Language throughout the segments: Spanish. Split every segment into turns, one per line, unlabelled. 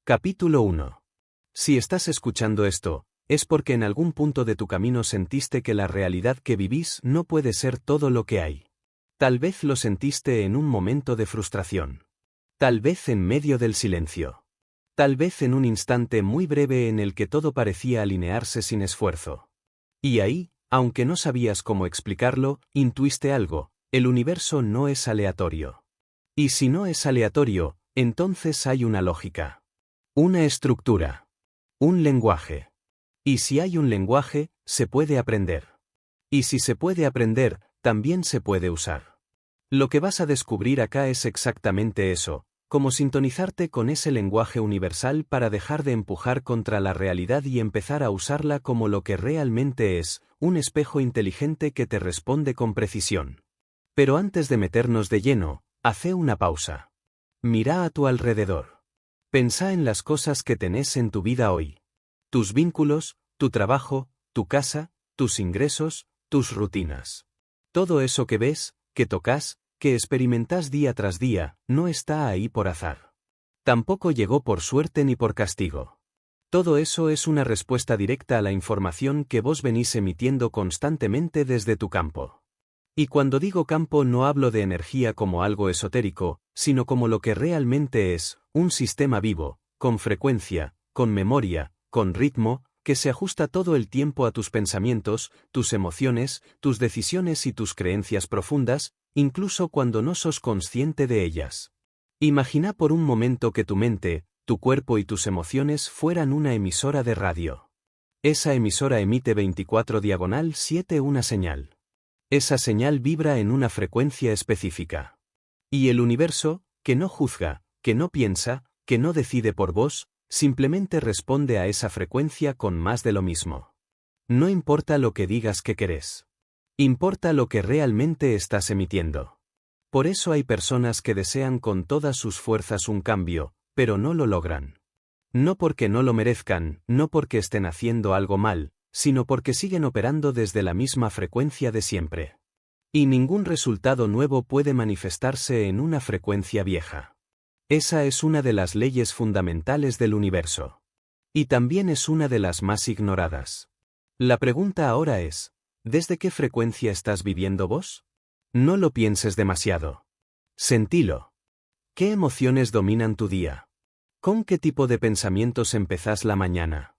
Capítulo 1. Si estás escuchando esto, es porque en algún punto de tu camino sentiste que la realidad que vivís no puede ser todo lo que hay. Tal vez lo sentiste en un momento de frustración. Tal vez en medio del silencio. Tal vez en un instante muy breve en el que todo parecía alinearse sin esfuerzo. Y ahí, aunque no sabías cómo explicarlo, intuiste algo: el universo no es aleatorio. Y si no es aleatorio, entonces hay una lógica. Una estructura. Un lenguaje. Y si hay un lenguaje, se puede aprender. Y si se puede aprender, también se puede usar. Lo que vas a descubrir acá es exactamente eso, como sintonizarte con ese lenguaje universal para dejar de empujar contra la realidad y empezar a usarla como lo que realmente es, un espejo inteligente que te responde con precisión. Pero antes de meternos de lleno, hace una pausa. Mira a tu alrededor. Pensá en las cosas que tenés en tu vida hoy. Tus vínculos, tu trabajo, tu casa, tus ingresos, tus rutinas. Todo eso que ves, que tocas, que experimentás día tras día, no está ahí por azar. Tampoco llegó por suerte ni por castigo. Todo eso es una respuesta directa a la información que vos venís emitiendo constantemente desde tu campo. Y cuando digo campo no hablo de energía como algo esotérico, sino como lo que realmente es, un sistema vivo, con frecuencia, con memoria, con ritmo, que se ajusta todo el tiempo a tus pensamientos, tus emociones, tus decisiones y tus creencias profundas, incluso cuando no sos consciente de ellas. Imagina por un momento que tu mente, tu cuerpo y tus emociones fueran una emisora de radio. Esa emisora emite 24/7 una señal. Esa señal vibra en una frecuencia específica. Y el universo, que no juzga, que no piensa, que no decide por vos, simplemente responde a esa frecuencia con más de lo mismo. No importa lo que digas que querés. Importa lo que realmente estás emitiendo. Por eso hay personas que desean con todas sus fuerzas un cambio, pero no lo logran. No porque no lo merezcan, no porque estén haciendo algo mal, sino porque siguen operando desde la misma frecuencia de siempre. Y ningún resultado nuevo puede manifestarse en una frecuencia vieja. Esa es una de las leyes fundamentales del universo. Y también es una de las más ignoradas. La pregunta ahora es, ¿desde qué frecuencia estás viviendo vos? No lo pienses demasiado. Sentilo. ¿Qué emociones dominan tu día? ¿Con qué tipo de pensamientos empezás la mañana?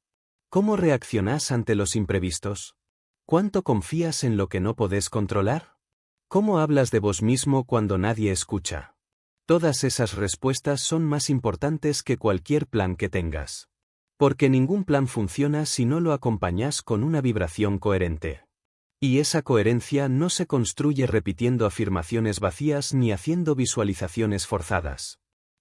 ¿Cómo reaccionás ante los imprevistos? ¿Cuánto confías en lo que no podés controlar? ¿Cómo hablas de vos mismo cuando nadie escucha? Todas esas respuestas son más importantes que cualquier plan que tengas. Porque ningún plan funciona si no lo acompañas con una vibración coherente. Y esa coherencia no se construye repitiendo afirmaciones vacías ni haciendo visualizaciones forzadas.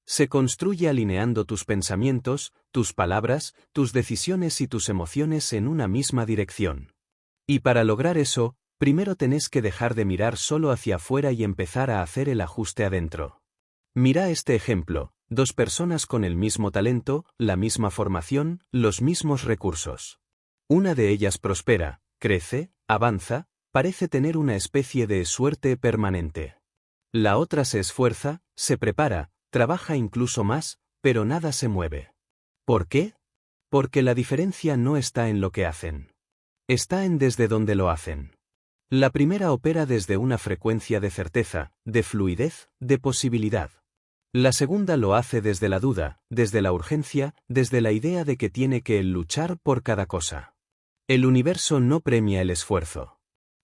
Se construye alineando tus pensamientos, tus palabras, tus decisiones y tus emociones en una misma dirección. Y para lograr eso, primero tenés que dejar de mirar solo hacia afuera y empezar a hacer el ajuste adentro. Mira este ejemplo: dos personas con el mismo talento, la misma formación, los mismos recursos. Una de ellas prospera, crece, avanza, parece tener una especie de suerte permanente. La otra se esfuerza, se prepara, trabaja incluso más, pero nada se mueve. ¿Por qué? Porque la diferencia no está en lo que hacen. Está en desde dónde lo hacen. La primera opera desde una frecuencia de certeza, de fluidez, de posibilidad. La segunda lo hace desde la duda, desde la urgencia, desde la idea de que tiene que luchar por cada cosa. El universo no premia el esfuerzo.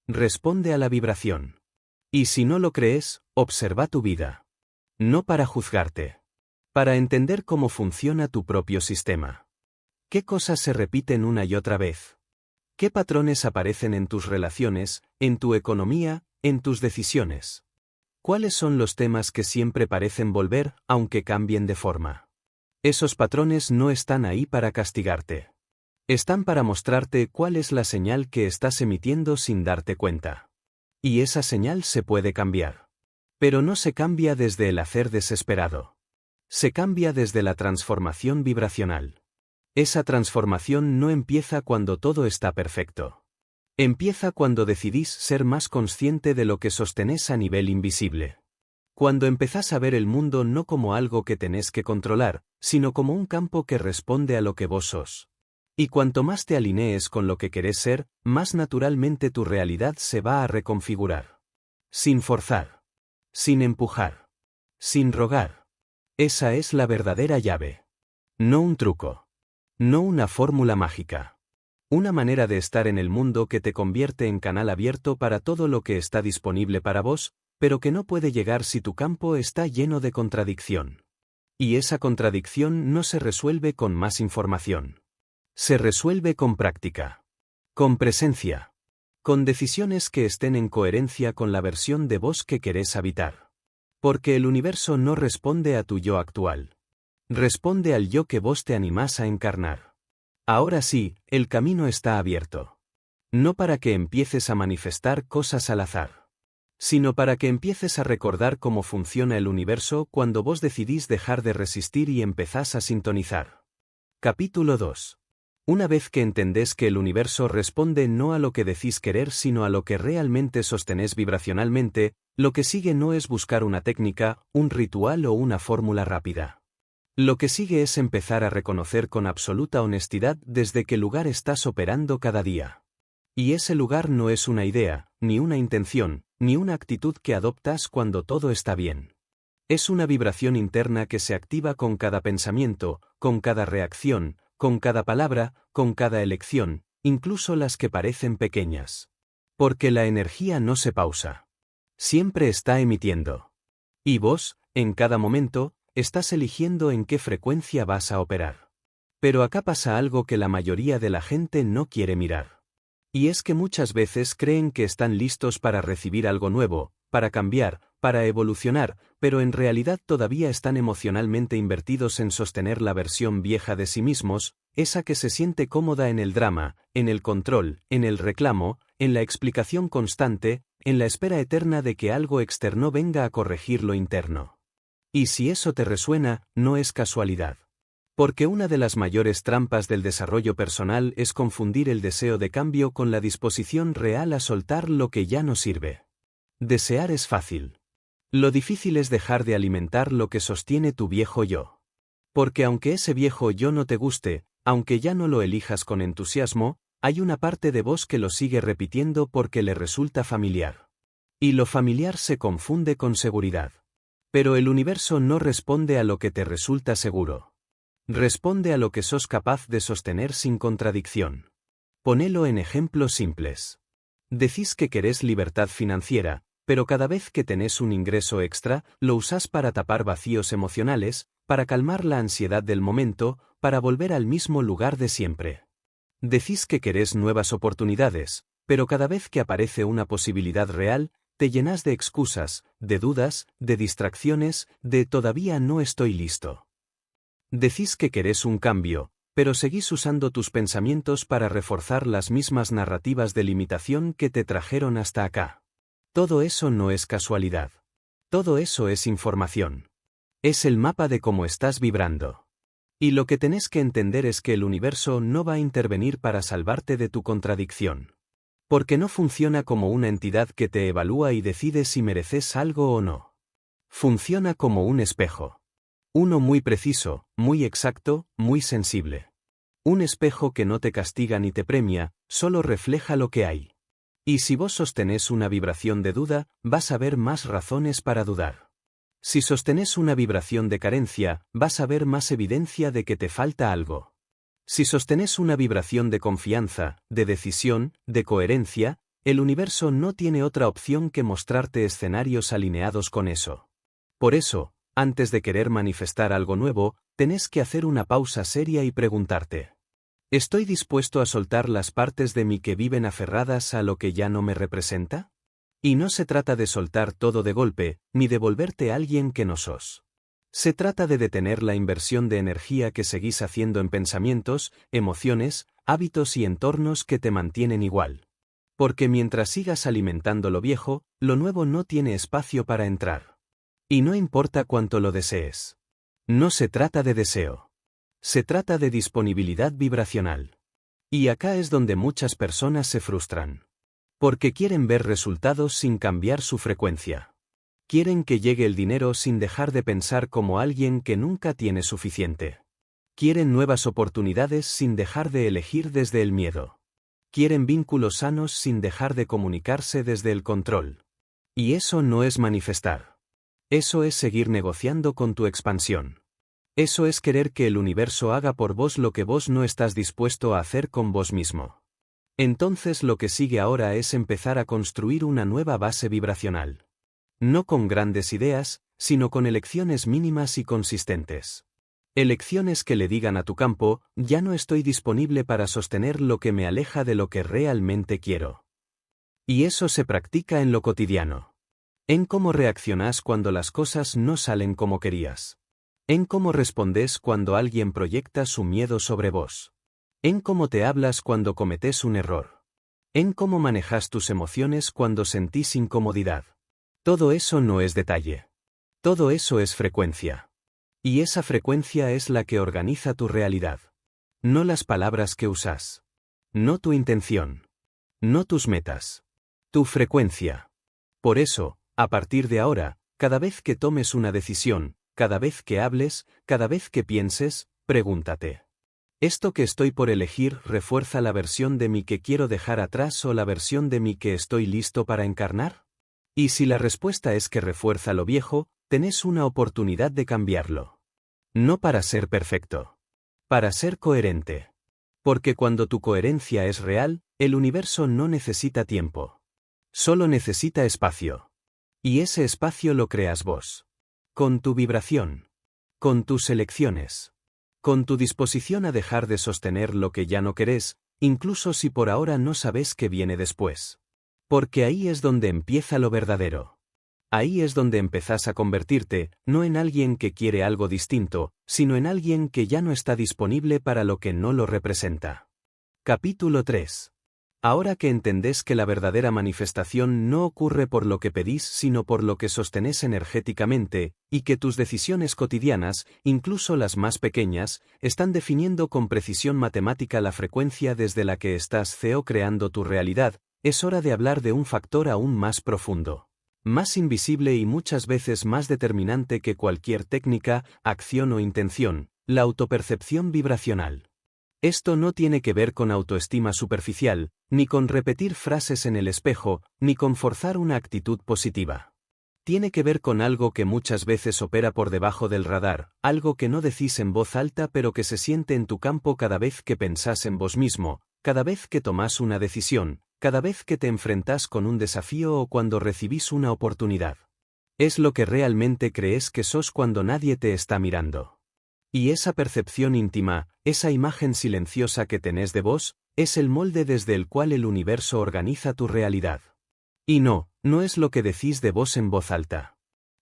Responde a la vibración. Y si no lo crees, observa tu vida. No para juzgarte. Para entender cómo funciona tu propio sistema. ¿Qué cosas se repiten una y otra vez? ¿Qué patrones aparecen en tus relaciones, en tu economía, en tus decisiones? ¿Cuáles son los temas que siempre parecen volver, aunque cambien de forma? Esos patrones no están ahí para castigarte. Están para mostrarte cuál es la señal que estás emitiendo sin darte cuenta. Y esa señal se puede cambiar. Pero no se cambia desde el hacer desesperado. Se cambia desde la transformación vibracional. Esa transformación no empieza cuando todo está perfecto. Empieza cuando decidís ser más consciente de lo que sostenés a nivel invisible. Cuando empezás a ver el mundo no como algo que tenés que controlar, sino como un campo que responde a lo que vos sos. Y cuanto más te alinees con lo que querés ser, más naturalmente tu realidad se va a reconfigurar. Sin forzar. Sin empujar. Sin rogar. Esa es la verdadera llave. No un truco. No una fórmula mágica. Una manera de estar en el mundo que te convierte en canal abierto para todo lo que está disponible para vos, pero que no puede llegar si tu campo está lleno de contradicción. Y esa contradicción no se resuelve con más información. Se resuelve con práctica. Con presencia. Con decisiones que estén en coherencia con la versión de vos que querés habitar. Porque el universo no responde a tu yo actual. Responde al yo que vos te animás a encarnar. Ahora sí, el camino está abierto. No para que empieces a manifestar cosas al azar, sino para que empieces a recordar cómo funciona el universo cuando vos decidís dejar de resistir y empezás a sintonizar. Capítulo 2. Una vez que entendés que el universo responde no a lo que decís querer sino a lo que realmente sostenés vibracionalmente, lo que sigue no es buscar una técnica, un ritual o una fórmula rápida. Lo que sigue es empezar a reconocer con absoluta honestidad desde qué lugar estás operando cada día. Y ese lugar no es una idea, ni una intención, ni una actitud que adoptas cuando todo está bien. Es una vibración interna que se activa con cada pensamiento, con cada reacción, con cada palabra, con cada elección, incluso las que parecen pequeñas. Porque la energía no se pausa. Siempre está emitiendo. Y vos, en cada momento, estás eligiendo en qué frecuencia vas a operar. Pero acá pasa algo que la mayoría de la gente no quiere mirar. Y es que muchas veces creen que están listos para recibir algo nuevo, para cambiar, para evolucionar, pero en realidad todavía están emocionalmente invertidos en sostener la versión vieja de sí mismos, esa que se siente cómoda en el drama, en el control, en el reclamo, en la explicación constante, en la espera eterna de que algo externo venga a corregir lo interno. Y si eso te resuena, no es casualidad. Porque una de las mayores trampas del desarrollo personal es confundir el deseo de cambio con la disposición real a soltar lo que ya no sirve. Desear es fácil. Lo difícil es dejar de alimentar lo que sostiene tu viejo yo. Porque aunque ese viejo yo no te guste, aunque ya no lo elijas con entusiasmo, hay una parte de vos que lo sigue repitiendo porque le resulta familiar. Y lo familiar se confunde con seguridad. Pero el universo no responde a lo que te resulta seguro. Responde a lo que sos capaz de sostener sin contradicción. Ponelo en ejemplos simples. Decís que querés libertad financiera, pero cada vez que tenés un ingreso extra, lo usás para tapar vacíos emocionales, para calmar la ansiedad del momento, para volver al mismo lugar de siempre. Decís que querés nuevas oportunidades, pero cada vez que aparece una posibilidad real, te llenas de excusas, de dudas, de distracciones, de todavía no estoy listo. Decís que querés un cambio, pero seguís usando tus pensamientos para reforzar las mismas narrativas de limitación que te trajeron hasta acá. Todo eso no es casualidad. Todo eso es información. Es el mapa de cómo estás vibrando. Y lo que tenés que entender es que el universo no va a intervenir para salvarte de tu contradicción. Porque no funciona como una entidad que te evalúa y decide si mereces algo o no. Funciona como un espejo. Uno muy preciso, muy exacto, muy sensible. Un espejo que no te castiga ni te premia, solo refleja lo que hay. Y si vos sostenés una vibración de duda, vas a ver más razones para dudar. Si sostenés una vibración de carencia, vas a ver más evidencia de que te falta algo. Si sostenés una vibración de confianza, de decisión, de coherencia, el universo no tiene otra opción que mostrarte escenarios alineados con eso. Por eso, antes de querer manifestar algo nuevo, tenés que hacer una pausa seria y preguntarte: ¿estoy dispuesto a soltar las partes de mí que viven aferradas a lo que ya no me representa? Y no se trata de soltar todo de golpe, ni de volverte alguien que no sos. Se trata de detener la inversión de energía que seguís haciendo en pensamientos, emociones, hábitos y entornos que te mantienen igual. Porque mientras sigas alimentando lo viejo, lo nuevo no tiene espacio para entrar. Y no importa cuánto lo desees. No se trata de deseo. Se trata de disponibilidad vibracional. Y acá es donde muchas personas se frustran. Porque quieren ver resultados sin cambiar su frecuencia. Quieren que llegue el dinero sin dejar de pensar como alguien que nunca tiene suficiente. Quieren nuevas oportunidades sin dejar de elegir desde el miedo. Quieren vínculos sanos sin dejar de comunicarse desde el control. Y eso no es manifestar. Eso es seguir negociando con tu expansión. Eso es querer que el universo haga por vos lo que vos no estás dispuesto a hacer con vos mismo. Entonces lo que sigue ahora es empezar a construir una nueva base vibracional. No con grandes ideas, sino con elecciones mínimas y consistentes. Elecciones que le digan a tu campo, ya no estoy disponible para sostener lo que me aleja de lo que realmente quiero. Y eso se practica en lo cotidiano. En cómo reaccionás cuando las cosas no salen como querías. En cómo respondes cuando alguien proyecta su miedo sobre vos. En cómo te hablas cuando cometes un error. En cómo manejas tus emociones cuando sentís incomodidad. Todo eso no es detalle. Todo eso es frecuencia. Y esa frecuencia es la que organiza tu realidad. No las palabras que usas. No tu intención. No tus metas. Tu frecuencia. Por eso, a partir de ahora, cada vez que tomes una decisión, cada vez que hables, cada vez que pienses, pregúntate. ¿Esto que estoy por elegir refuerza la versión de mí que quiero dejar atrás o la versión de mí que estoy listo para encarnar? Y si la respuesta es que refuerza lo viejo, tenés una oportunidad de cambiarlo. No para ser perfecto. Para ser coherente. Porque cuando tu coherencia es real, el universo no necesita tiempo. Solo necesita espacio. Y ese espacio lo creas vos. Con tu vibración. Con tus elecciones. Con tu disposición a dejar de sostener lo que ya no querés, incluso si por ahora no sabes qué viene después. Porque ahí es donde empieza lo verdadero. Ahí es donde empezás a convertirte, no en alguien que quiere algo distinto, sino en alguien que ya no está disponible para lo que no lo representa. Capítulo 3. Ahora que entendés que la verdadera manifestación no ocurre por lo que pedís sino por lo que sostenés energéticamente, y que tus decisiones cotidianas, incluso las más pequeñas, están definiendo con precisión matemática la frecuencia desde la que estás creando tu realidad, es hora de hablar de un factor aún más profundo. Más invisible y muchas veces más determinante que cualquier técnica, acción o intención, la autopercepción vibracional. Esto no tiene que ver con autoestima superficial, ni con repetir frases en el espejo, ni con forzar una actitud positiva. Tiene que ver con algo que muchas veces opera por debajo del radar, algo que no decís en voz alta pero que se siente en tu campo cada vez que pensás en vos mismo, cada vez que tomás una decisión, cada vez que te enfrentás con un desafío o cuando recibís una oportunidad. Es lo que realmente crees que sos cuando nadie te está mirando. Y esa percepción íntima, esa imagen silenciosa que tenés de vos, es el molde desde el cual el universo organiza tu realidad. Y no es lo que decís de vos en voz alta.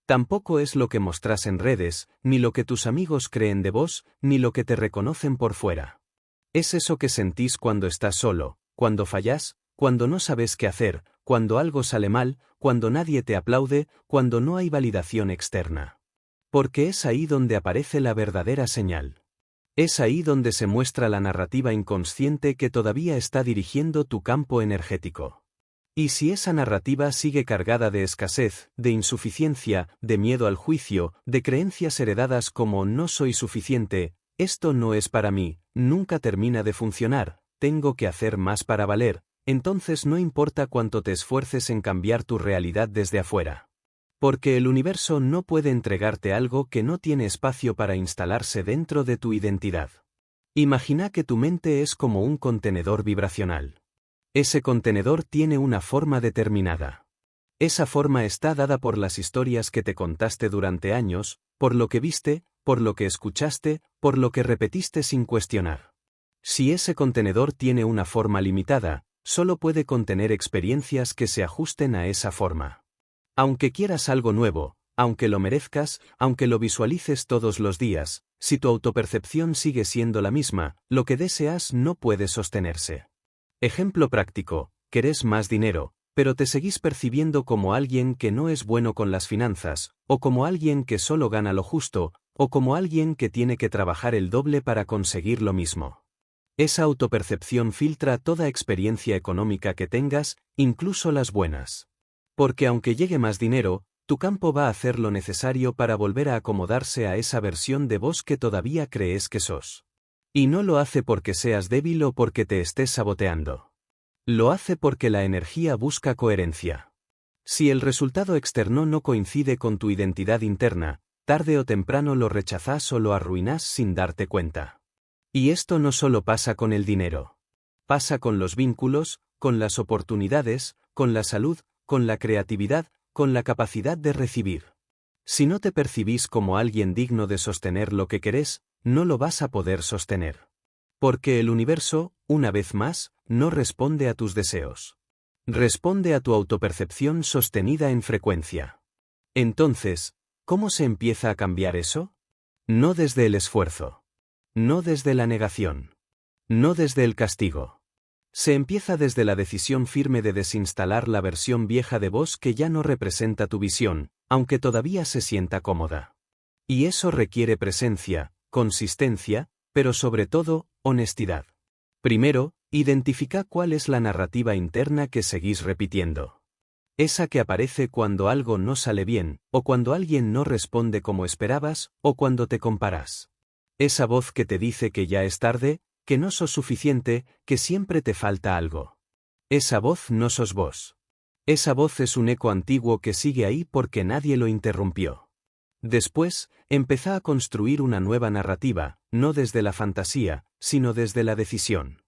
Tampoco es lo que mostrás en redes, ni lo que tus amigos creen de vos, ni lo que te reconocen por fuera. Es eso que sentís cuando estás solo, cuando fallás, cuando no sabes qué hacer, cuando algo sale mal, cuando nadie te aplaude, cuando no hay validación externa. Porque es ahí donde aparece la verdadera señal. Es ahí donde se muestra la narrativa inconsciente que todavía está dirigiendo tu campo energético. Y si esa narrativa sigue cargada de escasez, de insuficiencia, de miedo al juicio, de creencias heredadas como no soy suficiente, esto no es para mí, nunca termina de funcionar, tengo que hacer más para valer, entonces no importa cuánto te esfuerces en cambiar tu realidad desde afuera. Porque el universo no puede entregarte algo que no tiene espacio para instalarse dentro de tu identidad. Imagina que tu mente es como un contenedor vibracional. Ese contenedor tiene una forma determinada. Esa forma está dada por las historias que te contaste durante años, por lo que viste, por lo que escuchaste, por lo que repetiste sin cuestionar. Si ese contenedor tiene una forma limitada, solo puede contener experiencias que se ajusten a esa forma. Aunque quieras algo nuevo, aunque lo merezcas, aunque lo visualices todos los días, si tu autopercepción sigue siendo la misma, lo que deseas no puede sostenerse. Ejemplo práctico, querés más dinero, pero te seguís percibiendo como alguien que no es bueno con las finanzas, o como alguien que solo gana lo justo, o como alguien que tiene que trabajar el doble para conseguir lo mismo. Esa autopercepción filtra toda experiencia económica que tengas, incluso las buenas. Porque aunque llegue más dinero, tu campo va a hacer lo necesario para volver a acomodarse a esa versión de vos que todavía crees que sos. Y no lo hace porque seas débil o porque te estés saboteando. Lo hace porque la energía busca coherencia. Si el resultado externo no coincide con tu identidad interna, tarde o temprano lo rechazás o lo arruinás sin darte cuenta. Y esto no solo pasa con el dinero. Pasa con los vínculos, con las oportunidades, con la salud, con la creatividad, con la capacidad de recibir. Si no te percibís como alguien digno de sostener lo que querés, no lo vas a poder sostener. Porque el universo, una vez más, no responde a tus deseos. Responde a tu autopercepción sostenida en frecuencia. Entonces, ¿cómo se empieza a cambiar eso? No desde el esfuerzo. No desde la negación. No desde el castigo. Se empieza desde la decisión firme de desinstalar la versión vieja de vos que ya no representa tu visión, aunque todavía se sienta cómoda. Y eso requiere presencia, consistencia, pero sobre todo, honestidad. Primero, identifica cuál es la narrativa interna que seguís repitiendo. Esa que aparece cuando algo no sale bien, o cuando alguien no responde como esperabas, o cuando te comparas. Esa voz que te dice que ya es tarde, que no sos suficiente, que siempre te falta algo. Esa voz no sos vos. Esa voz es un eco antiguo que sigue ahí porque nadie lo interrumpió. Después, empezá a construir una nueva narrativa, no desde la fantasía, sino desde la decisión.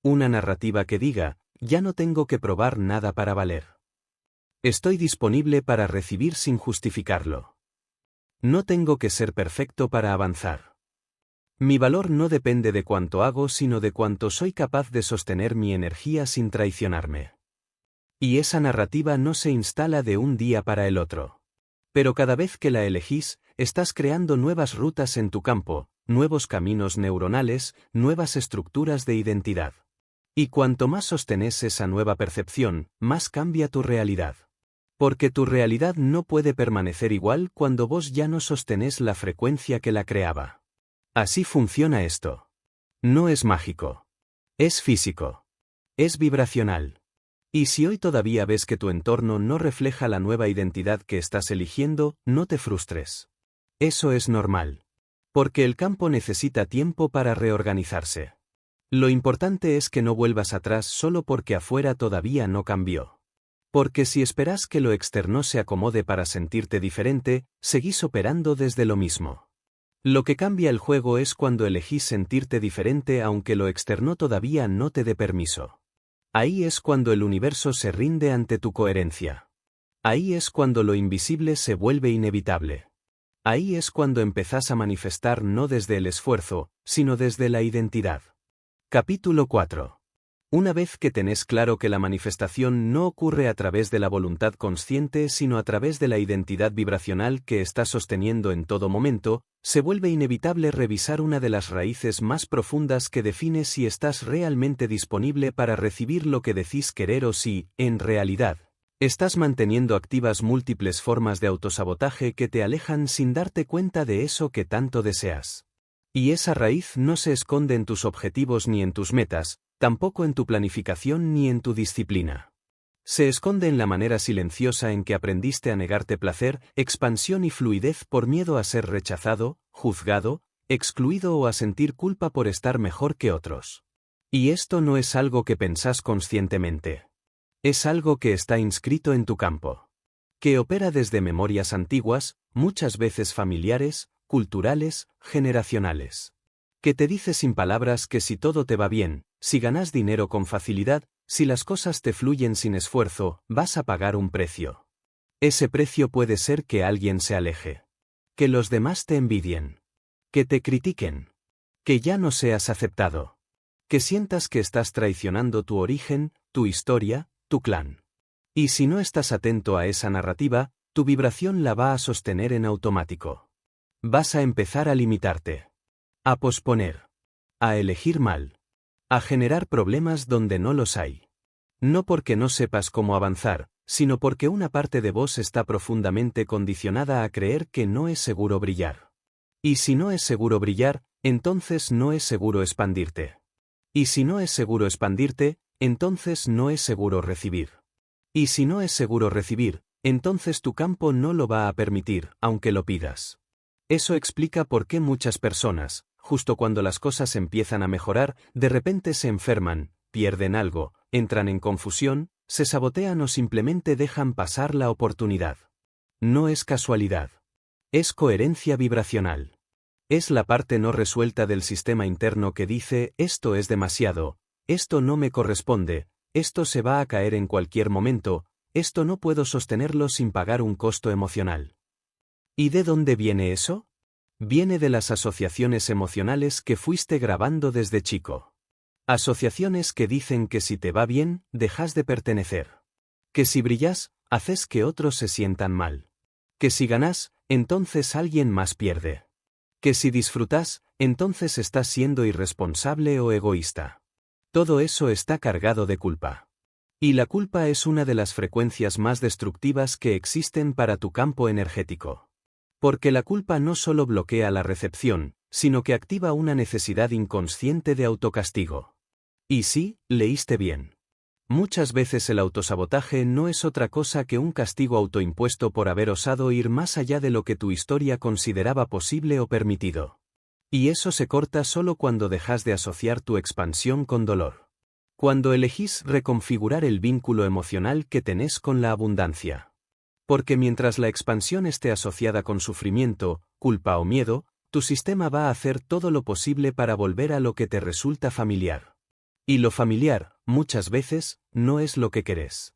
Una narrativa que diga, ya no tengo que probar nada para valer. Estoy disponible para recibir sin justificarlo. No tengo que ser perfecto para avanzar. Mi valor no depende de cuánto hago, sino de cuánto soy capaz de sostener mi energía sin traicionarme. Y esa narrativa no se instala de un día para el otro. Pero cada vez que la elegís, estás creando nuevas rutas en tu campo, nuevos caminos neuronales, nuevas estructuras de identidad. Y cuanto más sostenés esa nueva percepción, más cambia tu realidad. Porque tu realidad no puede permanecer igual cuando vos ya no sostenés la frecuencia que la creaba. Así funciona esto. No es mágico. Es físico. Es vibracional. Y si hoy todavía ves que tu entorno no refleja la nueva identidad que estás eligiendo, no te frustres. Eso es normal. Porque el campo necesita tiempo para reorganizarse. Lo importante es que no vuelvas atrás solo porque afuera todavía no cambió. Porque si esperas que lo externo se acomode para sentirte diferente, seguís operando desde lo mismo. Lo que cambia el juego es cuando elegís sentirte diferente aunque lo externo todavía no te dé permiso. Ahí es cuando el universo se rinde ante tu coherencia. Ahí es cuando lo invisible se vuelve inevitable. Ahí es cuando empezás a manifestar no desde el esfuerzo, sino desde la identidad. Capítulo 4. Una vez que tenés claro que la manifestación no ocurre a través de la voluntad consciente sino a través de la identidad vibracional que estás sosteniendo en todo momento, se vuelve inevitable revisar una de las raíces más profundas que define si estás realmente disponible para recibir lo que decís querer o si, en realidad, estás manteniendo activas múltiples formas de autosabotaje que te alejan sin darte cuenta de eso que tanto deseas. Y esa raíz no se esconde en tus objetivos ni en tus metas, tampoco en tu planificación ni en tu disciplina. Se esconde en la manera silenciosa en que aprendiste a negarte placer, expansión y fluidez por miedo a ser rechazado, juzgado, excluido o a sentir culpa por estar mejor que otros. Y esto no es algo que pensás conscientemente. Es algo que está inscrito en tu campo. Que opera desde memorias antiguas, muchas veces familiares, culturales, generacionales. Que te dice sin palabras que si todo te va bien, si ganas dinero con facilidad, si las cosas te fluyen sin esfuerzo, vas a pagar un precio. Ese precio puede ser que alguien se aleje. Que los demás te envidien. Que te critiquen. Que ya no seas aceptado. Que sientas que estás traicionando tu origen, tu historia, tu clan. Y si no estás atento a esa narrativa, tu vibración la va a sostener en automático. Vas a empezar a limitarte. A posponer. A elegir mal. A generar problemas donde no los hay. No porque no sepas cómo avanzar, sino porque una parte de vos está profundamente condicionada a creer que no es seguro brillar. Y si no es seguro brillar, entonces no es seguro expandirte. Y si no es seguro expandirte, entonces no es seguro recibir. Y si no es seguro recibir, entonces tu campo no lo va a permitir, aunque lo pidas. Eso explica por qué muchas personas, justo cuando las cosas empiezan a mejorar, de repente se enferman, pierden algo, entran en confusión, se sabotean o simplemente dejan pasar la oportunidad. No es casualidad. Es coherencia vibracional. Es la parte no resuelta del sistema interno que dice, esto es demasiado, esto no me corresponde, esto se va a caer en cualquier momento, esto no puedo sostenerlo sin pagar un costo emocional. ¿Y de dónde viene eso? Viene de las asociaciones emocionales que fuiste grabando desde chico. Asociaciones que dicen que si te va bien, dejas de pertenecer. Que si brillas, haces que otros se sientan mal. Que si ganas, entonces alguien más pierde. Que si disfrutas, entonces estás siendo irresponsable o egoísta. Todo eso está cargado de culpa. Y la culpa es una de las frecuencias más destructivas que existen para tu campo energético. Porque la culpa no solo bloquea la recepción, sino que activa una necesidad inconsciente de autocastigo. Y sí, leíste bien. Muchas veces el autosabotaje no es otra cosa que un castigo autoimpuesto por haber osado ir más allá de lo que tu historia consideraba posible o permitido. Y eso se corta solo cuando dejas de asociar tu expansión con dolor. Cuando elegís reconfigurar el vínculo emocional que tenés con la abundancia. Porque mientras la expansión esté asociada con sufrimiento, culpa o miedo, tu sistema va a hacer todo lo posible para volver a lo que te resulta familiar. Y lo familiar, muchas veces, no es lo que querés.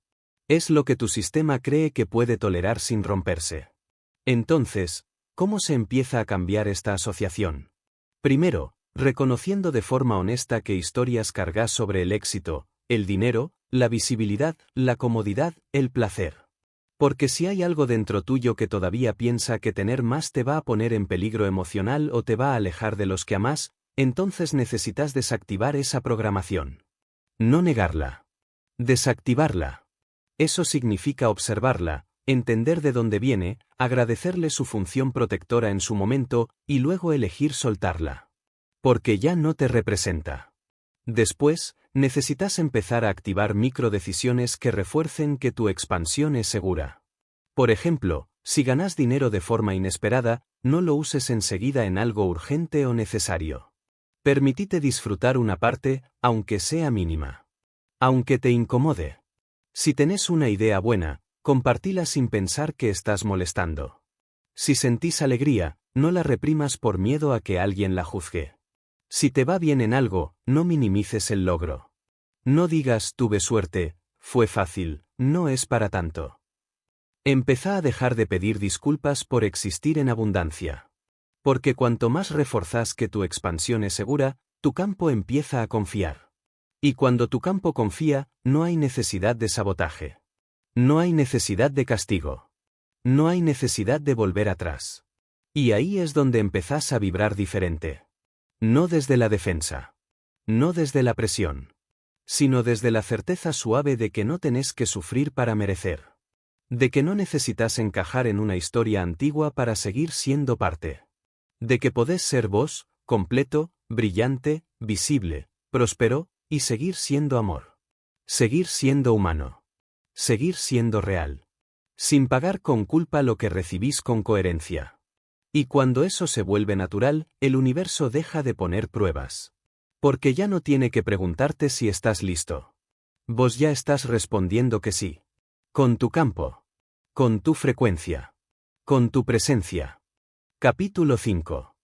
Es lo que tu sistema cree que puede tolerar sin romperse. Entonces, ¿cómo se empieza a cambiar esta asociación? Primero, reconociendo de forma honesta que historias cargas sobre el éxito, el dinero, la visibilidad, la comodidad, el placer. Porque si hay algo dentro tuyo que todavía piensa que tener más te va a poner en peligro emocional o te va a alejar de los que amás, entonces necesitas desactivar esa programación. No negarla. Desactivarla. Eso significa observarla, entender de dónde viene, agradecerle su función protectora en su momento, y luego elegir soltarla. Porque ya no te representa. Después, necesitas empezar a activar microdecisiones que refuercen que tu expansión es segura. Por ejemplo, si ganas dinero de forma inesperada, no lo uses enseguida en algo urgente o necesario. Permitite disfrutar una parte, aunque sea mínima. Aunque te incomode. Si tenés una idea buena, compartila sin pensar que estás molestando. Si sentís alegría, no la reprimas por miedo a que alguien la juzgue. Si te va bien en algo, no minimices el logro. No digas tuve suerte, fue fácil, no es para tanto. Empezá a dejar de pedir disculpas por existir en abundancia. Porque cuanto más reforzás que tu expansión es segura, tu campo empieza a confiar. Y cuando tu campo confía, no hay necesidad de sabotaje. No hay necesidad de castigo. No hay necesidad de volver atrás. Y ahí es donde empezás a vibrar diferente. No desde la defensa. No desde la presión. Sino desde la certeza suave de que no tenés que sufrir para merecer. De que no necesitas encajar en una historia antigua para seguir siendo parte. De que podés ser vos, completo, brillante, visible, próspero, y seguir siendo amor. Seguir siendo humano. Seguir siendo real. Sin pagar con culpa lo que recibís con coherencia. Y cuando eso se vuelve natural, el universo deja de poner pruebas. Porque ya no tiene que preguntarte si estás listo. Vos ya estás respondiendo que sí. Con tu campo. Con tu frecuencia. Con tu presencia. Capítulo 5.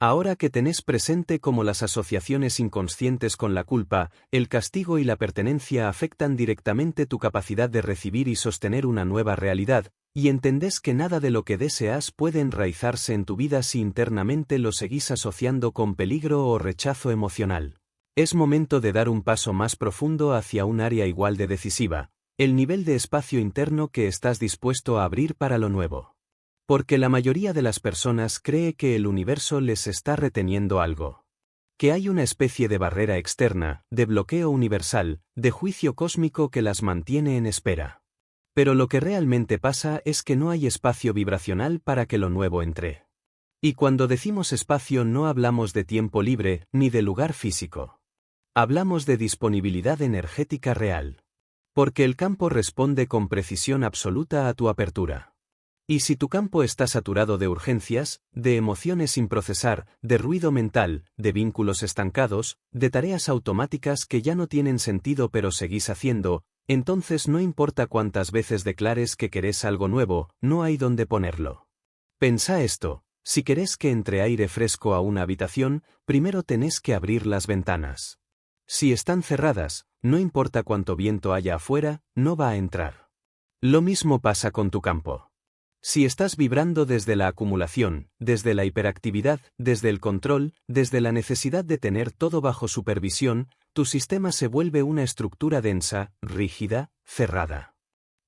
Ahora que tenés presente cómo las asociaciones inconscientes con la culpa, el castigo y la pertenencia afectan directamente tu capacidad de recibir y sostener una nueva realidad, y entendés que nada de lo que deseas puede enraizarse en tu vida si internamente lo seguís asociando con peligro o rechazo emocional. Es momento de dar un paso más profundo hacia un área igual de decisiva, el nivel de espacio interno que estás dispuesto a abrir para lo nuevo. Porque la mayoría de las personas cree que el universo les está reteniendo algo. Que hay una especie de barrera externa, de bloqueo universal, de juicio cósmico que las mantiene en espera. Pero lo que realmente pasa es que no hay espacio vibracional para que lo nuevo entre. Y cuando decimos espacio no hablamos de tiempo libre ni de lugar físico. Hablamos de disponibilidad energética real. Porque el campo responde con precisión absoluta a tu apertura. Y si tu campo está saturado de urgencias, de emociones sin procesar, de ruido mental, de vínculos estancados, de tareas automáticas que ya no tienen sentido pero seguís haciendo, entonces no importa cuántas veces declares que querés algo nuevo, no hay dónde ponerlo. Pensá esto, si querés que entre aire fresco a una habitación, primero tenés que abrir las ventanas. Si están cerradas, no importa cuánto viento haya afuera, no va a entrar. Lo mismo pasa con tu campo. Si estás vibrando desde la acumulación, desde la hiperactividad, desde el control, desde la necesidad de tener todo bajo supervisión, tu sistema se vuelve una estructura densa, rígida, cerrada.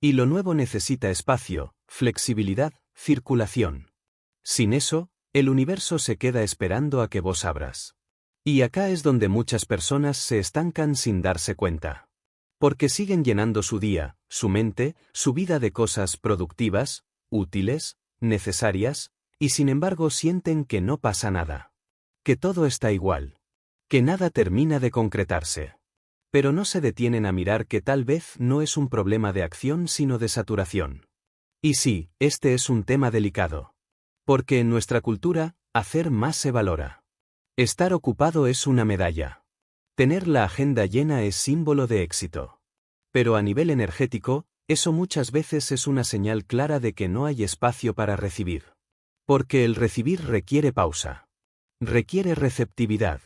Y lo nuevo necesita espacio, flexibilidad, circulación. Sin eso, el universo se queda esperando a que vos abras. Y acá es donde muchas personas se estancan sin darse cuenta. Porque siguen llenando su día, su mente, su vida de cosas productivas, útiles, necesarias, y sin embargo sienten que no pasa nada. Que todo está igual. Que nada termina de concretarse. Pero no se detienen a mirar que tal vez no es un problema de acción sino de saturación. Y sí, este es un tema delicado. Porque en nuestra cultura, hacer más se valora. Estar ocupado es una medalla. Tener la agenda llena es símbolo de éxito. Pero a nivel energético, eso muchas veces es una señal clara de que no hay espacio para recibir. Porque el recibir requiere pausa. Requiere receptividad.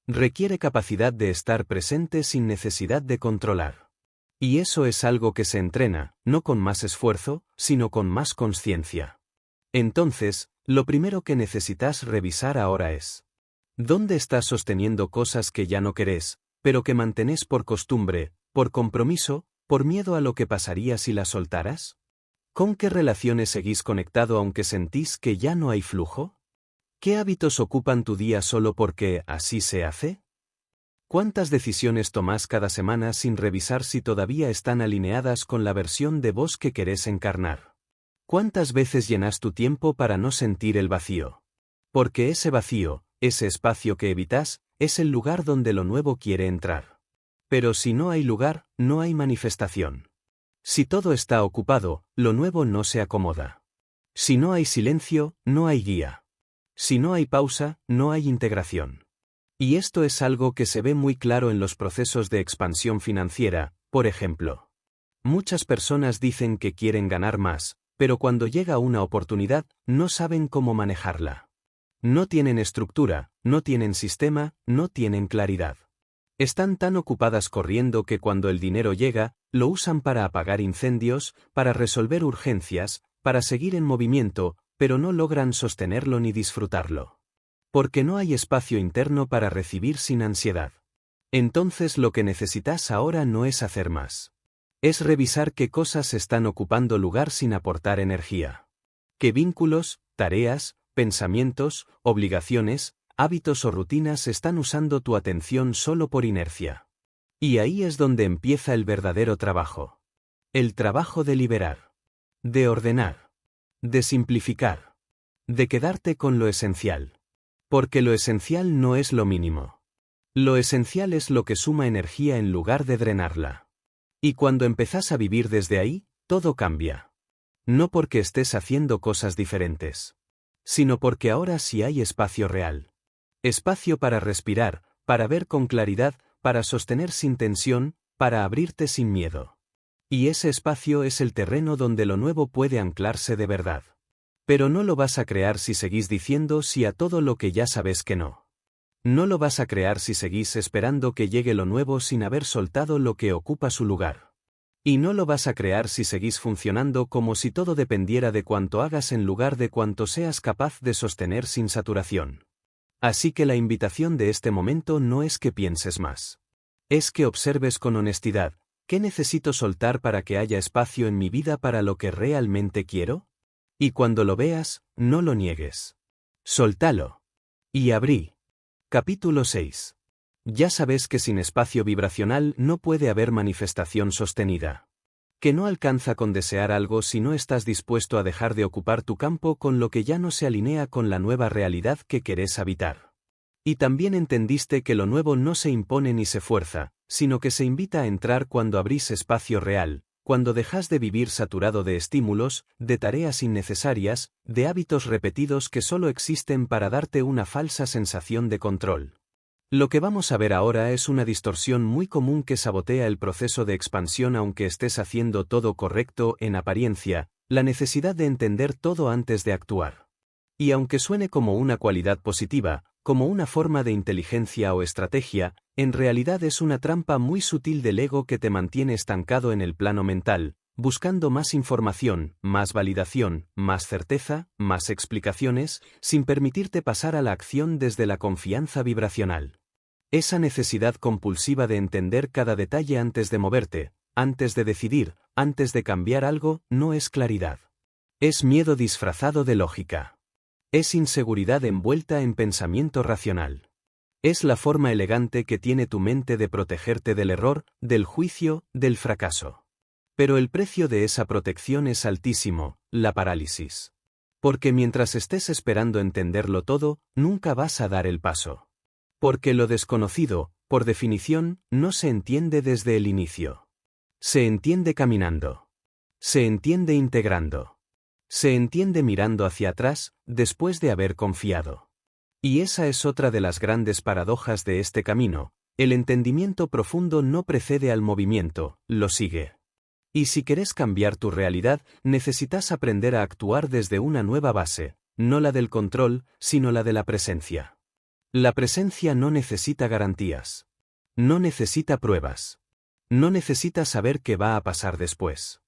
Requiere capacidad de estar presente sin necesidad de controlar. Y eso es algo que se entrena, no con más esfuerzo, sino con más conciencia. Entonces, lo primero que necesitas revisar ahora es: ¿dónde estás sosteniendo cosas que ya no querés, pero que mantenés por costumbre, por compromiso, por miedo a lo que pasaría si las soltaras? ¿Con qué relaciones seguís conectado aunque sentís que ya no hay flujo? ¿Qué hábitos ocupan tu día solo porque así se hace? ¿Cuántas decisiones tomás cada semana sin revisar si todavía están alineadas con la versión de vos que querés encarnar? ¿Cuántas veces llenás tu tiempo para no sentir el vacío? Porque ese vacío, ese espacio que evitas, es el lugar donde lo nuevo quiere entrar. Pero si no hay lugar, no hay manifestación. Si todo está ocupado, lo nuevo no se acomoda. Si no hay silencio, no hay guía. Si no hay pausa, no hay integración. Y esto es algo que se ve muy claro en los procesos de expansión financiera, por ejemplo. Muchas personas dicen que quieren ganar más, pero cuando llega una oportunidad, no saben cómo manejarla. No tienen estructura, no tienen sistema, no tienen claridad. Están tan ocupadas corriendo que cuando el dinero llega, lo usan para apagar incendios, para resolver urgencias, para seguir en movimiento, pero no logran sostenerlo ni disfrutarlo. Porque no hay espacio interno para recibir sin ansiedad. Entonces lo que necesitas ahora no es hacer más. Es revisar qué cosas están ocupando lugar sin aportar energía. Qué vínculos, tareas, pensamientos, obligaciones, hábitos o rutinas están usando tu atención solo por inercia. Y ahí es donde empieza el verdadero trabajo. El trabajo de liberar. De ordenar. De simplificar. De quedarte con lo esencial. Porque lo esencial no es lo mínimo. Lo esencial es lo que suma energía en lugar de drenarla. Y cuando empezás a vivir desde ahí, todo cambia. No porque estés haciendo cosas diferentes, sino porque ahora sí hay espacio real. Espacio para respirar, para ver con claridad, para sostener sin tensión, para abrirte sin miedo. Y ese espacio es el terreno donde lo nuevo puede anclarse de verdad. Pero no lo vas a crear si seguís diciendo sí a todo lo que ya sabes que no. No lo vas a crear si seguís esperando que llegue lo nuevo sin haber soltado lo que ocupa su lugar. Y no lo vas a crear si seguís funcionando como si todo dependiera de cuánto hagas en lugar de cuánto seas capaz de sostener sin saturación. Así que la invitación de este momento no es que pienses más. Es que observes con honestidad, ¿qué necesito soltar para que haya espacio en mi vida para lo que realmente quiero? Y cuando lo veas, no lo niegues. Soltalo. Y abrí. Capítulo 6. Ya sabes que sin espacio vibracional no puede haber manifestación sostenida. Que no alcanza con desear algo si no estás dispuesto a dejar de ocupar tu campo con lo que ya no se alinea con la nueva realidad que querés habitar. Y también entendiste que lo nuevo no se impone ni se fuerza, sino que se invita a entrar cuando abrís espacio real, cuando dejas de vivir saturado de estímulos, de tareas innecesarias, de hábitos repetidos que solo existen para darte una falsa sensación de control. Lo que vamos a ver ahora es una distorsión muy común que sabotea el proceso de expansión aunque estés haciendo todo correcto en apariencia, la necesidad de entender todo antes de actuar. Y aunque suene como una cualidad positiva, como una forma de inteligencia o estrategia, en realidad es una trampa muy sutil del ego que te mantiene estancado en el plano mental, buscando más información, más validación, más certeza, más explicaciones, sin permitirte pasar a la acción desde la confianza vibracional. Esa necesidad compulsiva de entender cada detalle antes de moverte, antes de decidir, antes de cambiar algo, no es claridad. Es miedo disfrazado de lógica. Es inseguridad envuelta en pensamiento racional. Es la forma elegante que tiene tu mente de protegerte del error, del juicio, del fracaso. Pero el precio de esa protección es altísimo, la parálisis. Porque mientras estés esperando entenderlo todo, nunca vas a dar el paso. Porque lo desconocido, por definición, no se entiende desde el inicio. Se entiende caminando. Se entiende integrando. Se entiende mirando hacia atrás, después de haber confiado. Y esa es otra de las grandes paradojas de este camino, el entendimiento profundo no precede al movimiento, lo sigue. Y si querés cambiar tu realidad, necesitas aprender a actuar desde una nueva base, no la del control, sino la de la presencia. La presencia no necesita garantías. No necesita pruebas. No necesita saber qué va a pasar después.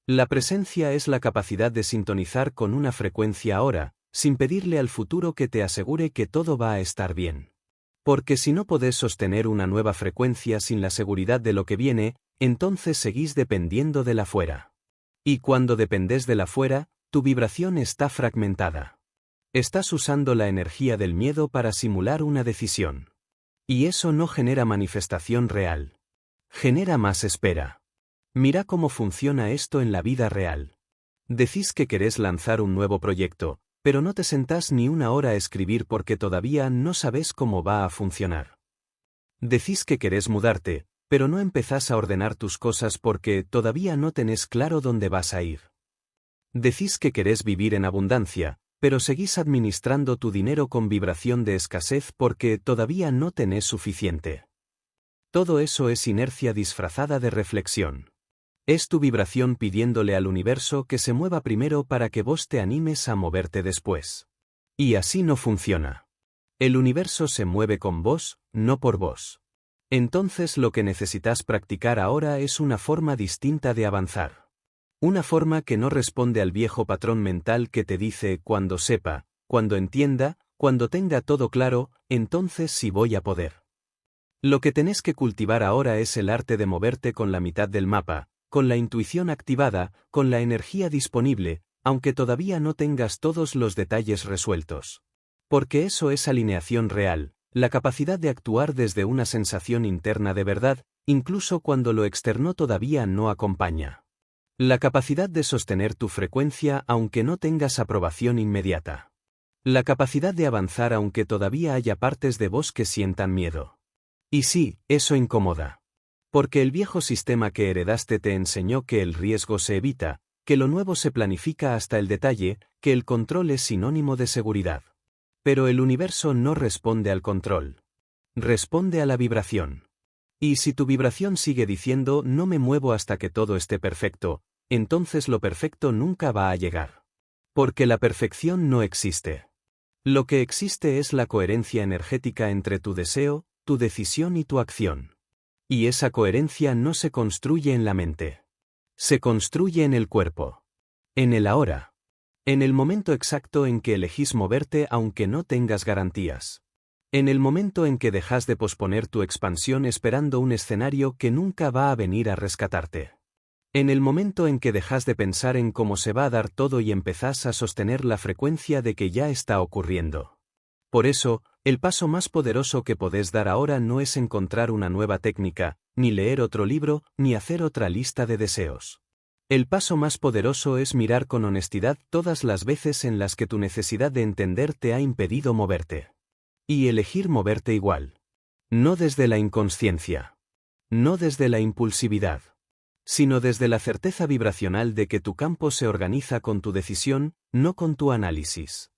La presencia es la capacidad de sintonizar con una frecuencia ahora, sin pedirle al futuro que te asegure que todo va a estar bien. Porque si no podés sostener una nueva frecuencia sin la seguridad de lo que viene, entonces seguís dependiendo de la fuera. Y cuando dependés de la fuera, tu vibración está fragmentada. Estás usando la energía del miedo para simular una decisión. Y eso no genera manifestación real. Genera más espera. Mira cómo funciona esto en la vida real. Decís que querés lanzar un nuevo proyecto, pero no te sentás ni una hora a escribir porque todavía no sabes cómo va a funcionar. Decís que querés mudarte, pero no empezás a ordenar tus cosas porque todavía no tenés claro dónde vas a ir. Decís que querés vivir en abundancia, pero seguís administrando tu dinero con vibración de escasez porque todavía no tenés suficiente. Todo eso es inercia disfrazada de reflexión. Es tu vibración pidiéndole al universo que se mueva primero para que vos te animes a moverte después. Y así no funciona. El universo se mueve con vos, no por vos. Entonces lo que necesitas practicar ahora es una forma distinta de avanzar. Una forma que no responde al viejo patrón mental que te dice cuando sepa, cuando entienda, cuando tenga todo claro, entonces sí voy a poder. Lo que tenés que cultivar ahora es el arte de moverte con la mitad del mapa, con la intuición activada, con la energía disponible, aunque todavía no tengas todos los detalles resueltos. Porque eso es alineación real, la capacidad de actuar desde una sensación interna de verdad, incluso cuando lo externo todavía no acompaña. La capacidad de sostener tu frecuencia aunque no tengas aprobación inmediata. La capacidad de avanzar aunque todavía haya partes de vos que sientan miedo. Y sí, eso incomoda. Porque el viejo sistema que heredaste te enseñó que el riesgo se evita, que lo nuevo se planifica hasta el detalle, que el control es sinónimo de seguridad. Pero el universo no responde al control. Responde a la vibración. Y si tu vibración sigue diciendo no me muevo hasta que todo esté perfecto, entonces lo perfecto nunca va a llegar. Porque la perfección no existe. Lo que existe es la coherencia energética entre tu deseo, tu decisión y tu acción. Y esa coherencia no se construye en la mente. Se construye en el cuerpo. En el ahora. En el momento exacto en que elegís moverte aunque no tengas garantías. En el momento en que dejas de posponer tu expansión esperando un escenario que nunca va a venir a rescatarte. En el momento en que dejas de pensar en cómo se va a dar todo y empezás a sostener la frecuencia de que ya está ocurriendo. Por eso, el paso más poderoso que podés dar ahora no es encontrar una nueva técnica, ni leer otro libro, ni hacer otra lista de deseos. El paso más poderoso es mirar con honestidad todas las veces en las que tu necesidad de entender te ha impedido moverte. Y elegir moverte igual. No desde la inconsciencia. no desde la impulsividad, sino desde la certeza vibracional de que tu campo se organiza con tu decisión, no con tu análisis.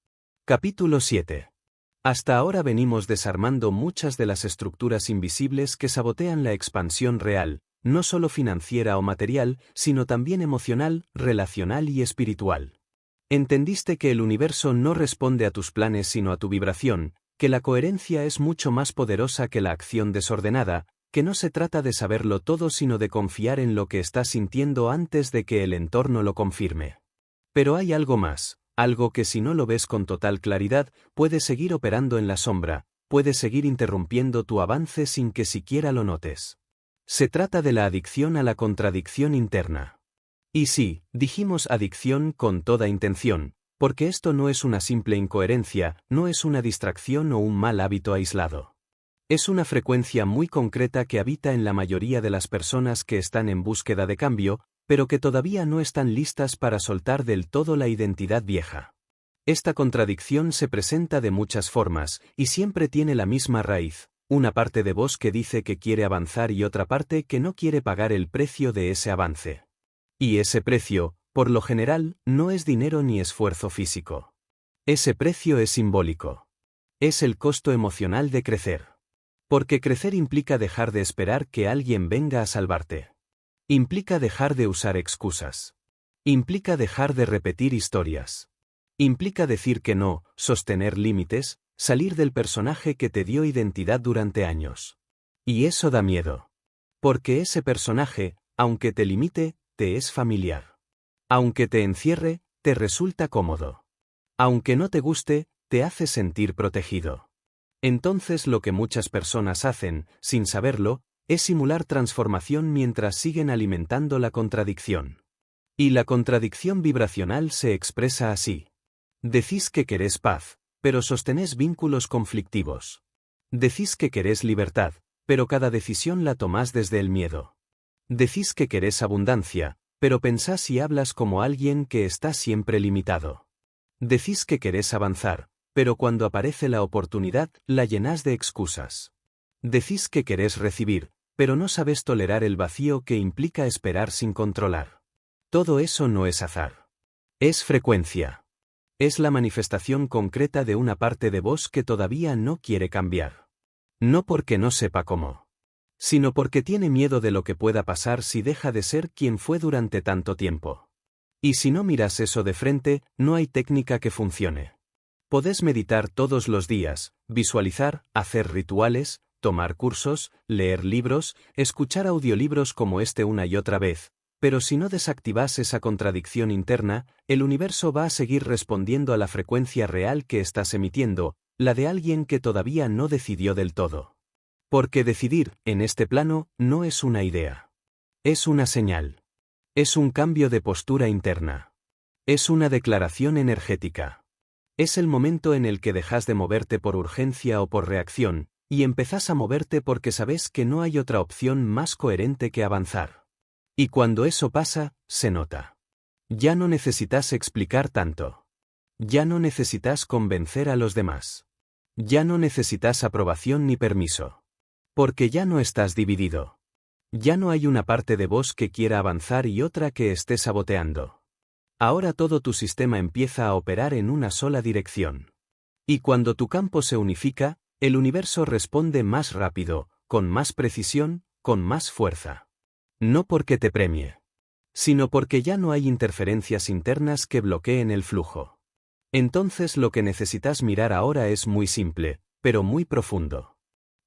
Capítulo 7. Hasta ahora venimos desarmando muchas de las estructuras invisibles que sabotean la expansión real, no solo financiera o material, sino también emocional, relacional y espiritual. Entendiste que el universo no responde a tus planes sino a tu vibración, que la coherencia es mucho más poderosa que la acción desordenada, que no se trata de saberlo todo sino de confiar en lo que estás sintiendo antes de que el entorno lo confirme. Pero hay algo más, algo que si no lo ves con total claridad, puede seguir operando en la sombra, puede seguir interrumpiendo tu avance sin que siquiera lo notes. Se trata de la adicción a la contradicción interna. Y sí, dijimos adicción con toda intención, porque esto no es una simple incoherencia, no es una distracción o un mal hábito aislado. Es una frecuencia muy concreta que habita en la mayoría de las personas que están en búsqueda de cambio, pero que todavía no están listas para soltar del todo la identidad vieja. Esta contradicción se presenta de muchas formas, y siempre tiene la misma raíz, una parte de vos que dice que quiere avanzar y otra parte que no quiere pagar el precio de ese avance. Y ese precio, por lo general, no es dinero ni esfuerzo físico. Ese precio es simbólico. Es el costo emocional de crecer. Porque crecer implica dejar de esperar que alguien venga a salvarte. Implica dejar de usar excusas. Implica dejar de repetir historias. Implica decir que no, sostener límites, salir del personaje que te dio identidad durante años. Y eso da miedo. Porque ese personaje, aunque te limite, te es familiar. Aunque te encierre, te resulta cómodo. Aunque no te guste, te hace sentir protegido. Entonces lo que muchas personas hacen, sin saberlo, es simular transformación mientras siguen alimentando la contradicción. Y la contradicción vibracional se expresa así. Decís que querés paz, pero sostenés vínculos conflictivos. Decís que querés libertad, pero cada decisión la tomás desde el miedo. Decís que querés abundancia, pero pensás y hablas como alguien que está siempre limitado. Decís que querés avanzar, pero cuando aparece la oportunidad, la llenás de excusas. Decís que querés recibir, pero no sabes tolerar el vacío que implica esperar sin controlar. Todo eso no es azar. Es frecuencia. Es la manifestación concreta de una parte de vos que todavía no quiere cambiar. No porque no sepa cómo, sino porque tiene miedo de lo que pueda pasar si deja de ser quien fue durante tanto tiempo. Y si no miras eso de frente, no hay técnica que funcione. Podés meditar todos los días, visualizar, hacer rituales, tomar cursos, leer libros, escuchar audiolibros como este una y otra vez, pero si no desactivas esa contradicción interna, el universo va a seguir respondiendo a la frecuencia real que estás emitiendo, la de alguien que todavía no decidió del todo. Porque decidir, en este plano, no es una idea. Es una señal. Es un cambio de postura interna. Es una declaración energética. Es el momento en el que dejas de moverte por urgencia o por reacción, y empezás a moverte porque sabes que no hay otra opción más coherente que avanzar. Y cuando eso pasa, se nota. Ya no necesitas explicar tanto. Ya no necesitas convencer a los demás. Ya no necesitas aprobación ni permiso. Porque ya no estás dividido. Ya no hay una parte de vos que quiera avanzar y otra que esté saboteando. Ahora todo tu sistema empieza a operar en una sola dirección. Y cuando tu campo se unifica, el universo responde más rápido, con más precisión, con más fuerza. No porque te premie, sino porque ya no hay interferencias internas que bloqueen el flujo. Entonces lo que necesitas mirar ahora es muy simple, pero muy profundo.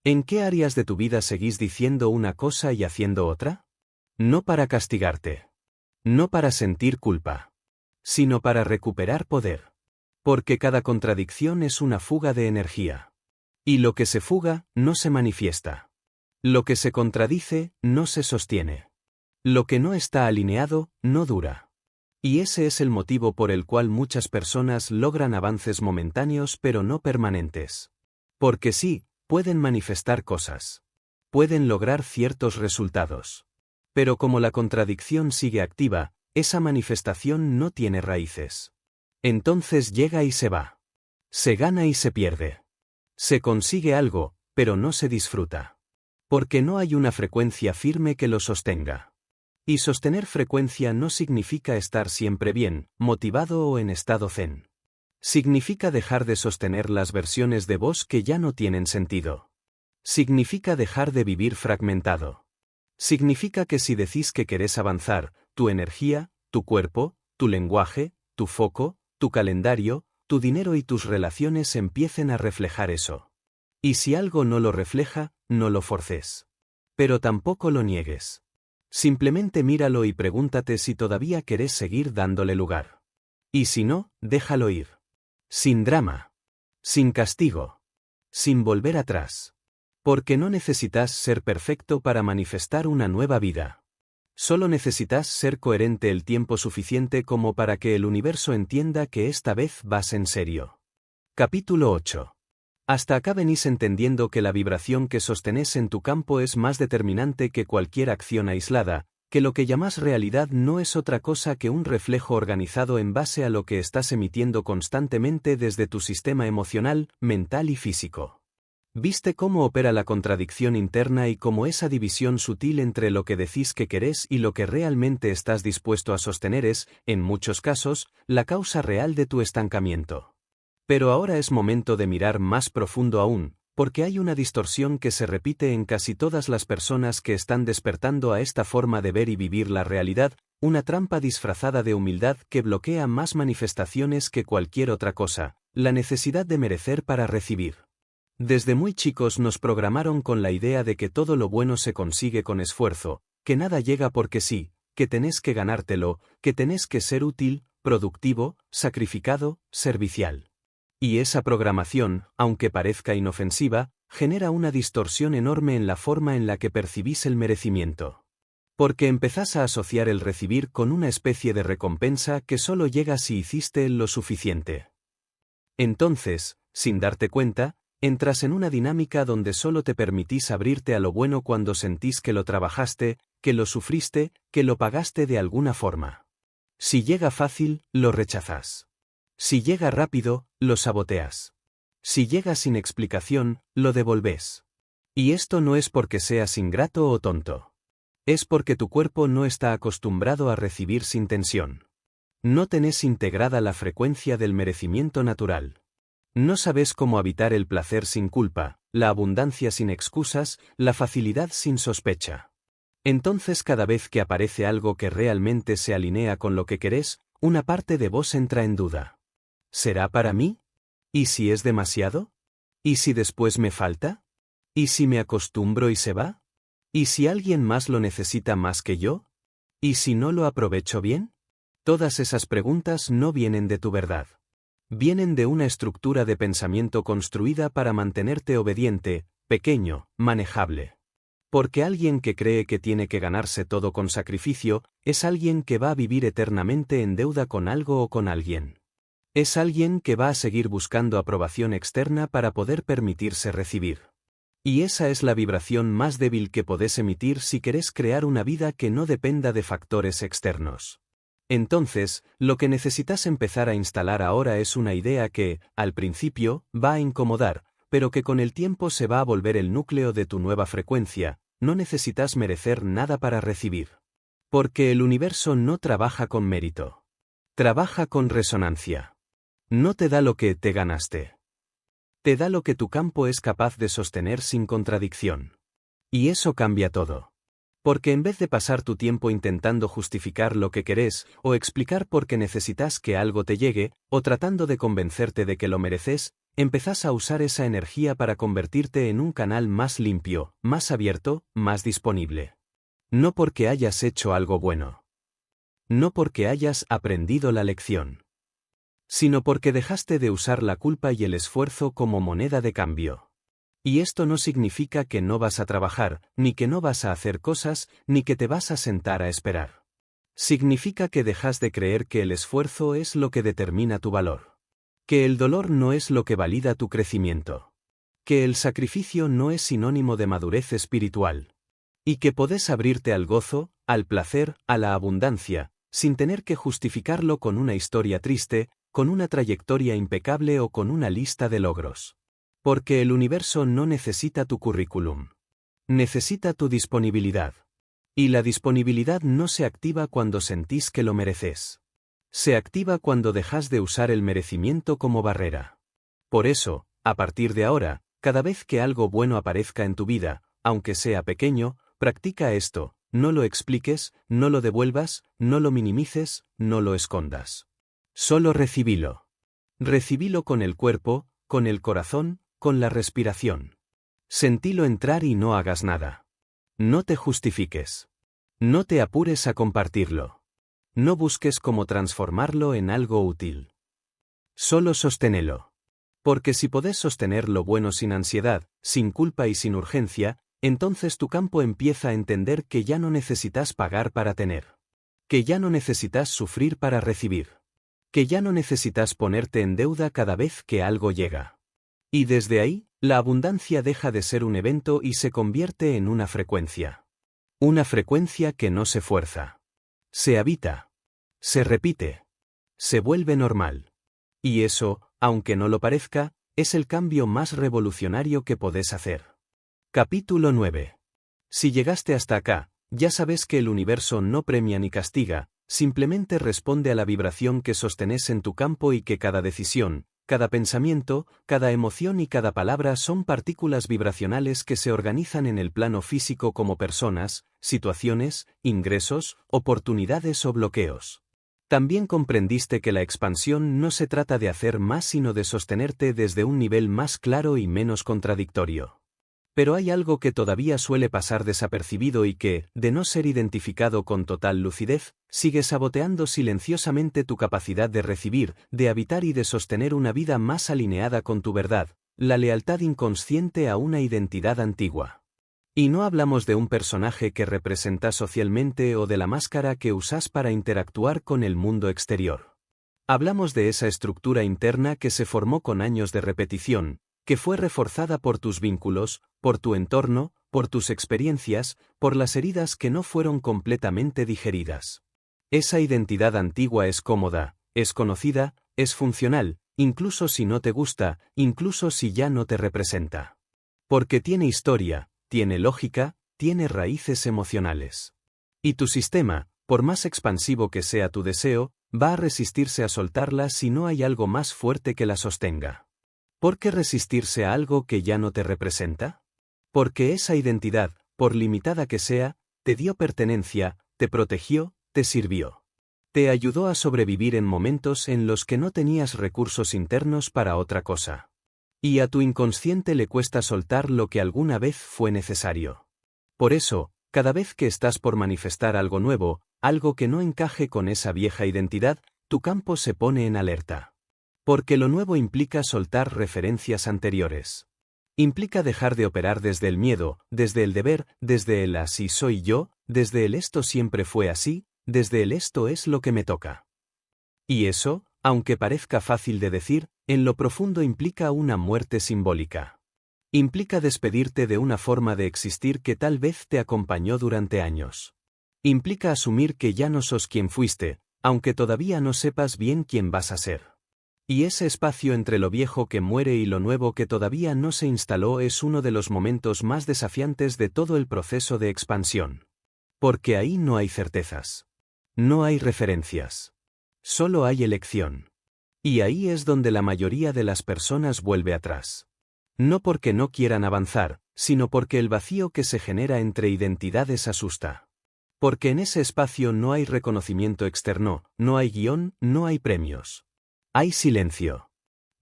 ¿En qué áreas de tu vida seguís diciendo una cosa y haciendo otra? No para castigarte. No para sentir culpa. Sino para recuperar poder. Porque cada contradicción es una fuga de energía. Y lo que se fuga, no se manifiesta. Lo que se contradice, no se sostiene. Lo que no está alineado, no dura. Y ese es el motivo por el cual muchas personas logran avances momentáneos pero no permanentes. Porque sí, pueden manifestar cosas. Pueden lograr ciertos resultados. Pero como la contradicción sigue activa, esa manifestación no tiene raíces. Entonces llega y se va. Se gana y se pierde. Se consigue algo, pero no se disfruta. Porque no hay una frecuencia firme que lo sostenga. Y sostener frecuencia no significa estar siempre bien, motivado o en estado zen. Significa dejar de sostener las versiones de vos que ya no tienen sentido. Significa dejar de vivir fragmentado. Significa que si decís que querés avanzar, tu energía, tu cuerpo, tu lenguaje, tu foco, tu calendario, tu dinero y tus relaciones empiecen a reflejar eso. Y si algo no lo refleja, no lo forces. Pero tampoco lo niegues. Simplemente míralo y pregúntate si todavía querés seguir dándole lugar. Y si no, déjalo ir. Sin drama. Sin castigo. Sin volver atrás. Porque no necesitas ser perfecto para manifestar una nueva vida. Solo necesitas ser coherente el tiempo suficiente como para que el universo entienda que esta vez vas en serio. Capítulo 8. Hasta acá venís entendiendo que la vibración que sostenés en tu campo es más determinante que cualquier acción aislada, que lo que llamas realidad no es otra cosa que un reflejo organizado en base a lo que estás emitiendo constantemente desde tu sistema emocional, mental y físico. ¿Viste cómo opera la contradicción interna y cómo esa división sutil entre lo que decís que querés y lo que realmente estás dispuesto a sostener es, en muchos casos, la causa real de tu estancamiento? Pero ahora es momento de mirar más profundo aún, porque hay una distorsión que se repite en casi todas las personas que están despertando a esta forma de ver y vivir la realidad, una trampa disfrazada de humildad que bloquea más manifestaciones que cualquier otra cosa, la necesidad de merecer para recibir. Desde muy chicos nos programaron con la idea de que todo lo bueno se consigue con esfuerzo, que nada llega porque sí, que tenés que ganártelo, que tenés que ser útil, productivo, sacrificado, servicial. Y esa programación, aunque parezca inofensiva, genera una distorsión enorme en la forma en la que percibís el merecimiento. Porque empezás a asociar el recibir con una especie de recompensa que solo llega si hiciste lo suficiente. Entonces, sin darte cuenta, entras en una dinámica donde solo te permitís abrirte a lo bueno cuando sentís que lo trabajaste, que lo sufriste, que lo pagaste de alguna forma. Si llega fácil, lo rechazás. Si llega rápido, lo saboteas. Si llega sin explicación, lo devolvés. Y esto no es porque seas ingrato o tonto. Es porque tu cuerpo no está acostumbrado a recibir sin tensión. No tenés integrada la frecuencia del merecimiento natural. No sabes cómo habitar el placer sin culpa, la abundancia sin excusas, la facilidad sin sospecha. Entonces cada vez que aparece algo que realmente se alinea con lo que querés, una parte de vos entra en duda. ¿Será para mí? ¿Y si es demasiado? ¿Y si después me falta? ¿Y si me acostumbro y se va? ¿Y si alguien más lo necesita más que yo? ¿Y si no lo aprovecho bien? Todas esas preguntas no vienen de tu verdad. Vienen de una estructura de pensamiento construida para mantenerte obediente, pequeño, manejable. Porque alguien que cree que tiene que ganarse todo con sacrificio, es alguien que va a vivir eternamente en deuda con algo o con alguien. Es alguien que va a seguir buscando aprobación externa para poder permitirse recibir. Y esa es la vibración más débil que podés emitir si querés crear una vida que no dependa de factores externos. Entonces, lo que necesitas empezar a instalar ahora es una idea que, al principio, va a incomodar, pero que con el tiempo se va a volver el núcleo de tu nueva frecuencia. No necesitas merecer nada para recibir. Porque el universo no trabaja con mérito. Trabaja con resonancia. No te da lo que te ganaste. Te da lo que tu campo es capaz de sostener sin contradicción. Y eso cambia todo. Porque en vez de pasar tu tiempo intentando justificar lo que querés, o explicar por qué necesitas que algo te llegue, o tratando de convencerte de que lo mereces, empezás a usar esa energía para convertirte en un canal más limpio, más abierto, más disponible. No porque hayas hecho algo bueno. No porque hayas aprendido la lección. Sino porque dejaste de usar la culpa y el esfuerzo como moneda de cambio. Y esto no significa que no vas a trabajar, ni que no vas a hacer cosas, ni que te vas a sentar a esperar. Significa que dejas de creer que el esfuerzo es lo que determina tu valor. Que el dolor no es lo que valida tu crecimiento. Que el sacrificio no es sinónimo de madurez espiritual. Y que podés abrirte al gozo, al placer, a la abundancia, sin tener que justificarlo con una historia triste, con una trayectoria impecable o con una lista de logros. Porque el universo no necesita tu currículum. Necesita tu disponibilidad. Y la disponibilidad no se activa cuando sentís que lo mereces. Se activa cuando dejas de usar el merecimiento como barrera. Por eso, a partir de ahora, cada vez que algo bueno aparezca en tu vida, aunque sea pequeño, practica esto, no lo expliques, no lo devuelvas, no lo minimices, no lo escondas. Solo recibilo. Recibilo con el cuerpo, con el corazón, con la respiración. Sentilo entrar y no hagas nada. No te justifiques. No te apures a compartirlo. No busques cómo transformarlo en algo útil. Solo sosténelo. Porque si podés sostener lo bueno sin ansiedad, sin culpa y sin urgencia, entonces tu campo empieza a entender que ya no necesitas pagar para tener. Que ya no necesitas sufrir para recibir. Que ya no necesitas ponerte en deuda cada vez que algo llega. Y desde ahí, la abundancia deja de ser un evento y se convierte en una frecuencia. Una frecuencia que no se fuerza. Se habita. Se repite. Se vuelve normal. Y eso, aunque no lo parezca, es el cambio más revolucionario que podés hacer. Capítulo 9. Si llegaste hasta acá, ya sabes que el universo no premia ni castiga, simplemente responde a la vibración que sostenés en tu campo y que cada decisión, cada pensamiento, cada emoción y cada palabra son partículas vibracionales que se organizan en el plano físico como personas, situaciones, ingresos, oportunidades o bloqueos. También comprendiste que la expansión no se trata de hacer más sino de sostenerte desde un nivel más claro y menos contradictorio. Pero hay algo que todavía suele pasar desapercibido y que, de no ser identificado con total lucidez, sigue saboteando silenciosamente tu capacidad de recibir, de habitar y de sostener una vida más alineada con tu verdad, la lealtad inconsciente a una identidad antigua. Y no hablamos de un personaje que representas socialmente o de la máscara que usas para interactuar con el mundo exterior. Hablamos de esa estructura interna que se formó con años de repetición, que fue reforzada por tus vínculos, por tu entorno, por tus experiencias, por las heridas que no fueron completamente digeridas. Esa identidad antigua es cómoda, es conocida, es funcional, incluso si no te gusta, incluso si ya no te representa. Porque tiene historia, tiene lógica, tiene raíces emocionales. Y tu sistema, por más expansivo que sea tu deseo, va a resistirse a soltarla si no hay algo más fuerte que la sostenga. ¿Por qué resistirse a algo que ya no te representa? Porque esa identidad, por limitada que sea, te dio pertenencia, te protegió, te sirvió. Te ayudó a sobrevivir en momentos en los que no tenías recursos internos para otra cosa. Y a tu inconsciente le cuesta soltar lo que alguna vez fue necesario. Por eso, cada vez que estás por manifestar algo nuevo, algo que no encaje con esa vieja identidad, tu campo se pone en alerta. Porque lo nuevo implica soltar referencias anteriores. Implica dejar de operar desde el miedo, desde el deber, desde el así soy yo, desde el esto siempre fue así, desde el esto es lo que me toca. Y eso, aunque parezca fácil de decir, en lo profundo implica una muerte simbólica. Implica despedirte de una forma de existir que tal vez te acompañó durante años. Implica asumir que ya no sos quien fuiste, aunque todavía no sepas bien quién vas a ser. Y ese espacio entre lo viejo que muere y lo nuevo que todavía no se instaló es uno de los momentos más desafiantes de todo el proceso de expansión. Porque ahí no hay certezas. No hay referencias. Solo hay elección. Y ahí es donde la mayoría de las personas vuelve atrás. No porque no quieran avanzar, sino porque el vacío que se genera entre identidades asusta. Porque en ese espacio no hay reconocimiento externo, no hay guión, no hay premios. Hay silencio.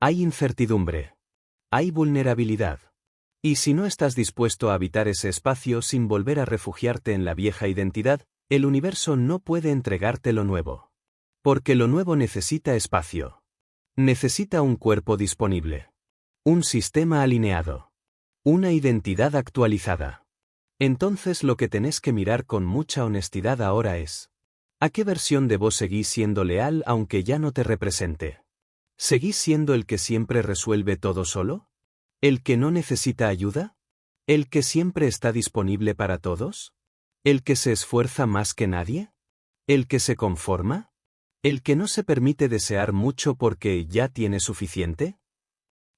Hay incertidumbre. Hay vulnerabilidad. Y si no estás dispuesto a habitar ese espacio sin volver a refugiarte en la vieja identidad, el universo no puede entregarte lo nuevo. Porque lo nuevo necesita espacio. Necesita un cuerpo disponible. Un sistema alineado. Una identidad actualizada. Entonces lo que tenés que mirar con mucha honestidad ahora es: ¿a qué versión de vos seguís siendo leal aunque ya no te represente? ¿Seguís siendo el que siempre resuelve todo solo? ¿El que no necesita ayuda? ¿El que siempre está disponible para todos? ¿El que se esfuerza más que nadie? ¿El que se conforma? ¿El que no se permite desear mucho porque ya tiene suficiente?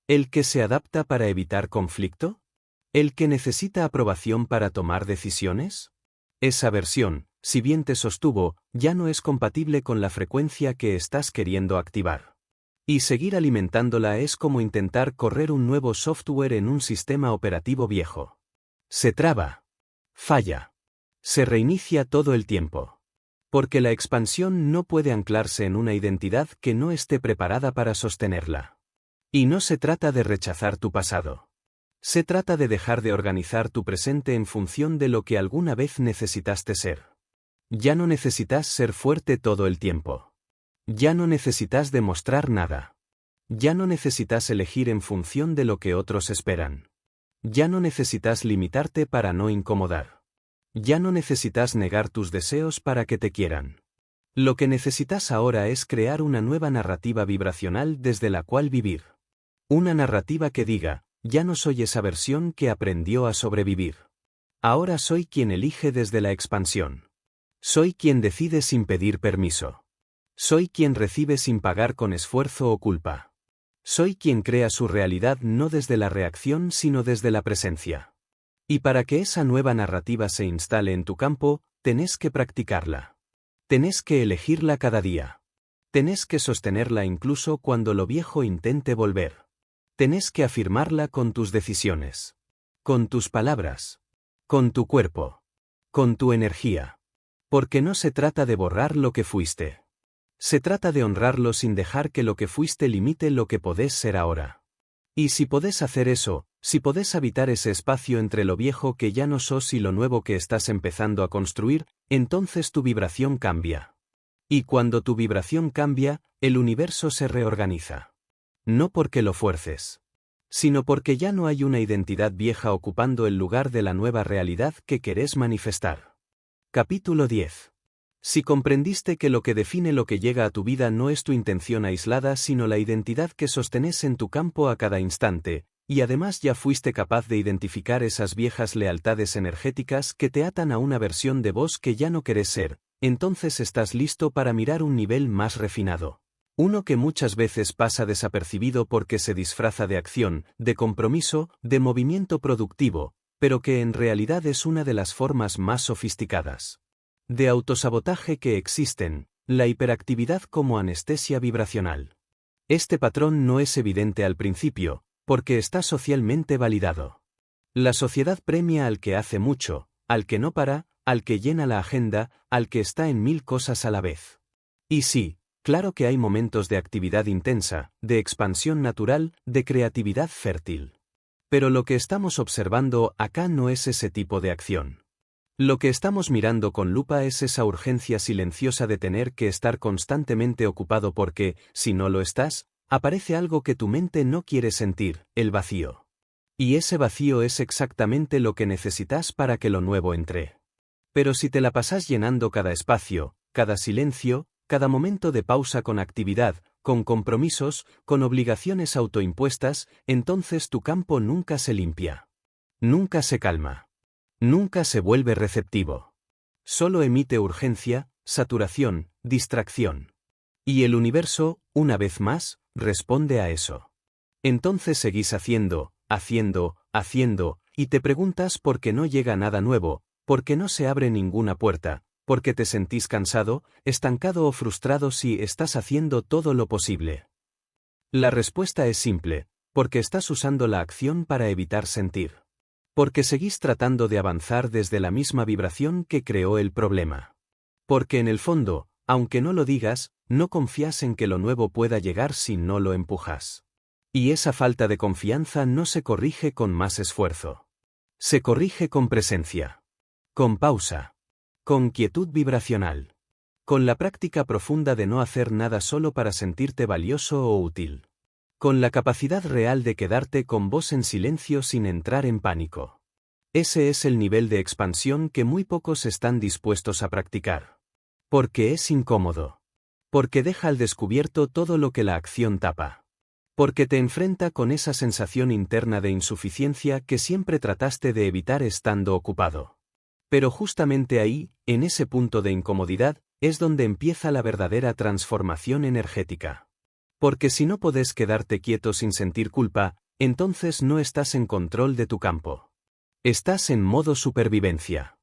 ¿El que se adapta para evitar conflicto? ¿El que necesita aprobación para tomar decisiones? Esa versión, si bien te sostuvo, ya no es compatible con la frecuencia que estás queriendo activar. Y seguir alimentándola es como intentar correr un nuevo software en un sistema operativo viejo. Se traba. Falla. Se reinicia todo el tiempo. Porque la expansión no puede anclarse en una identidad que no esté preparada para sostenerla. Y no se trata de rechazar tu pasado. Se trata de dejar de organizar tu presente en función de lo que alguna vez necesitaste ser. Ya no necesitas ser fuerte todo el tiempo. Ya no necesitas demostrar nada. Ya no necesitas elegir en función de lo que otros esperan. Ya no necesitas limitarte para no incomodar. Ya no necesitas negar tus deseos para que te quieran. Lo que necesitas ahora es crear una nueva narrativa vibracional desde la cual vivir. Una narrativa que diga, ya no soy esa versión que aprendió a sobrevivir. Ahora soy quien elige desde la expansión. Soy quien decide sin pedir permiso. Soy quien recibe sin pagar con esfuerzo o culpa. Soy quien crea su realidad no desde la reacción sino desde la presencia. Y para que esa nueva narrativa se instale en tu campo, tenés que practicarla. Tenés que elegirla cada día. Tenés que sostenerla incluso cuando lo viejo intente volver. Tenés que afirmarla con tus decisiones. Con tus palabras. Con tu cuerpo. Con tu energía. Porque no se trata de borrar lo que fuiste. Se trata de honrarlo sin dejar que lo que fuiste limite lo que podés ser ahora. Y si podés hacer eso, si podés habitar ese espacio entre lo viejo que ya no sos y lo nuevo que estás empezando a construir, entonces tu vibración cambia. Y cuando tu vibración cambia, el universo se reorganiza. No porque lo fuerces, sino porque ya no hay una identidad vieja ocupando el lugar de la nueva realidad que querés manifestar. Capítulo 10. Si comprendiste que lo que define lo que llega a tu vida no es tu intención aislada sino la identidad que sostenés en tu campo a cada instante, y además ya fuiste capaz de identificar esas viejas lealtades energéticas que te atan a una versión de vos que ya no querés ser, entonces estás listo para mirar un nivel más refinado. Uno que muchas veces pasa desapercibido porque se disfraza de acción, de compromiso, de movimiento productivo, pero que en realidad es una de las formas más sofisticadas de autosabotaje que existen, la hiperactividad como anestesia vibracional. Este patrón no es evidente al principio, porque está socialmente validado. La sociedad premia al que hace mucho, al que no para, al que llena la agenda, al que está en 1000 cosas a la vez. Y sí, claro que hay momentos de actividad intensa, de expansión natural, de creatividad fértil. Pero lo que estamos observando acá no es ese tipo de acción. Lo que estamos mirando con lupa es esa urgencia silenciosa de tener que estar constantemente ocupado porque, si no lo estás, aparece algo que tu mente no quiere sentir, el vacío. Y ese vacío es exactamente lo que necesitas para que lo nuevo entre. Pero si te la pasas llenando cada espacio, cada silencio, cada momento de pausa con actividad, con compromisos, con obligaciones autoimpuestas, entonces tu campo nunca se limpia. Nunca se calma. Nunca se vuelve receptivo. Solo emite urgencia, saturación, distracción. Y el universo, una vez más, responde a eso. Entonces seguís haciendo, y te preguntas por qué no llega nada nuevo, por qué no se abre ninguna puerta, por qué te sentís cansado, estancado o frustrado si estás haciendo todo lo posible. La respuesta es simple, porque estás usando la acción para evitar sentir. Porque seguís tratando de avanzar desde la misma vibración que creó el problema. Porque en el fondo, aunque no lo digas, no confías en que lo nuevo pueda llegar si no lo empujas. Y esa falta de confianza no se corrige con más esfuerzo. Se corrige con presencia. Con pausa. Con quietud vibracional. Con la práctica profunda de no hacer nada solo para sentirte valioso o útil. Con la capacidad real de quedarte con vos en silencio sin entrar en pánico. Ese es el nivel de expansión que muy pocos están dispuestos a practicar. Porque es incómodo. Porque deja al descubierto todo lo que la acción tapa. Porque te enfrenta con esa sensación interna de insuficiencia que siempre trataste de evitar estando ocupado. Pero justamente ahí, en ese punto de incomodidad, es donde empieza la verdadera transformación energética. Porque si no podés quedarte quieto sin sentir culpa, entonces no estás en control de tu campo. Estás en modo supervivencia.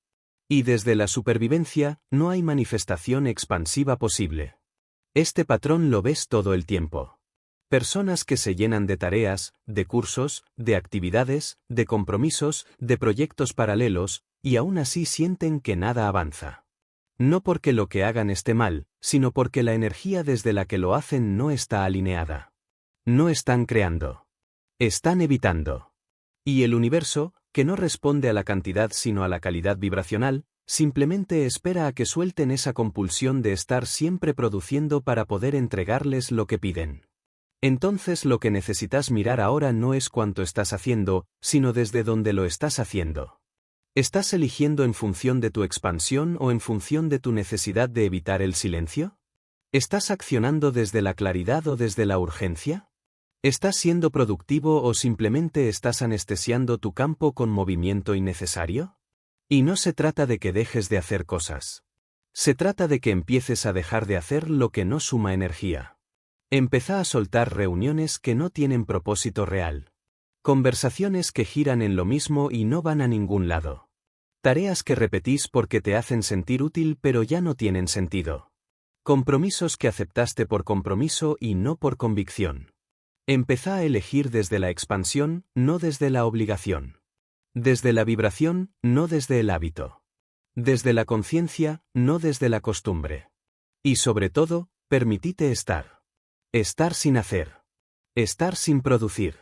Y desde la supervivencia, no hay manifestación expansiva posible. Este patrón lo ves todo el tiempo. Personas que se llenan de tareas, de cursos, de actividades, de compromisos, de proyectos paralelos, y aún así sienten que nada avanza. No porque lo que hagan esté mal, sino porque la energía desde la que lo hacen no está alineada. No están creando. Están evitando. Y el universo, que no responde a la cantidad sino a la calidad vibracional, simplemente espera a que suelten esa compulsión de estar siempre produciendo para poder entregarles lo que piden. Entonces lo que necesitas mirar ahora no es cuánto estás haciendo, sino desde dónde lo estás haciendo. ¿Estás eligiendo en función de tu expansión o en función de tu necesidad de evitar el silencio? ¿Estás accionando desde la claridad o desde la urgencia? ¿Estás siendo productivo o simplemente estás anestesiando tu campo con movimiento innecesario? Y no se trata de que dejes de hacer cosas. Se trata de que empieces a dejar de hacer lo que no suma energía. Empezá a soltar reuniones que no tienen propósito real. Conversaciones que giran en lo mismo y no van a ningún lado. Tareas que repetís porque te hacen sentir útil pero ya no tienen sentido. Compromisos que aceptaste por compromiso y no por convicción. Empezá a elegir desde la expansión, no desde la obligación. Desde la vibración, no desde el hábito. Desde la conciencia, no desde la costumbre. Y sobre todo, permitite estar. Estar sin hacer. Estar sin producir.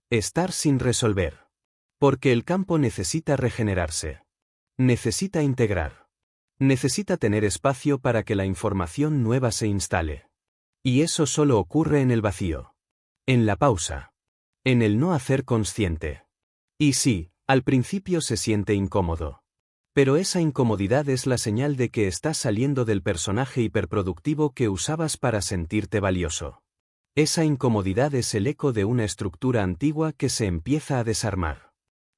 Estar sin resolver. Porque el campo necesita regenerarse. Necesita integrar. Necesita tener espacio para que la información nueva se instale. Y eso solo ocurre en el vacío. En la pausa. En el no hacer consciente. Y sí, al principio se siente incómodo. Pero esa incomodidad es la señal de que estás saliendo del personaje hiperproductivo que usabas para sentirte valioso. Esa incomodidad es el eco de una estructura antigua que se empieza a desarmar.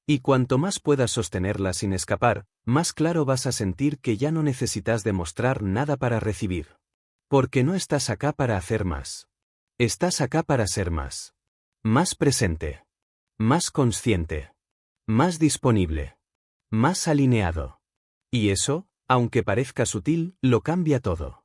Y cuanto más puedas sostenerla sin escapar, más claro vas a sentir que ya no necesitas demostrar nada para recibir. Porque no estás acá para hacer más. Estás acá para ser más. Más presente. Más consciente. Más disponible. Más alineado. Y eso, aunque parezca sutil, lo cambia todo.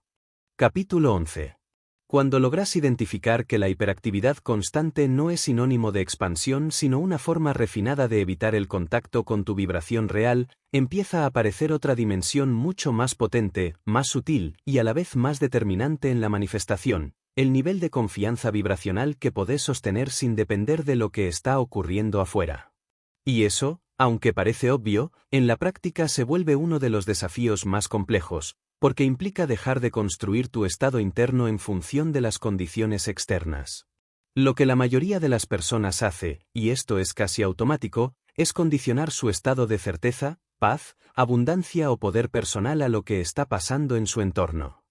Capítulo 11. Cuando logras identificar que la hiperactividad constante no es sinónimo de expansión sino una forma refinada de evitar el contacto con tu vibración real, empieza a aparecer otra dimensión mucho más potente, más sutil y a la vez más determinante en la manifestación, el nivel de confianza vibracional que podés sostener sin depender de lo que está ocurriendo afuera. Y eso, aunque parece obvio, en la práctica se vuelve uno de los desafíos más complejos, porque implica dejar de construir tu estado interno en función de las condiciones externas. Lo que la mayoría de las personas hace, y esto es casi automático, es condicionar su estado de certeza, paz, abundancia o poder personal a lo que está pasando en su entorno.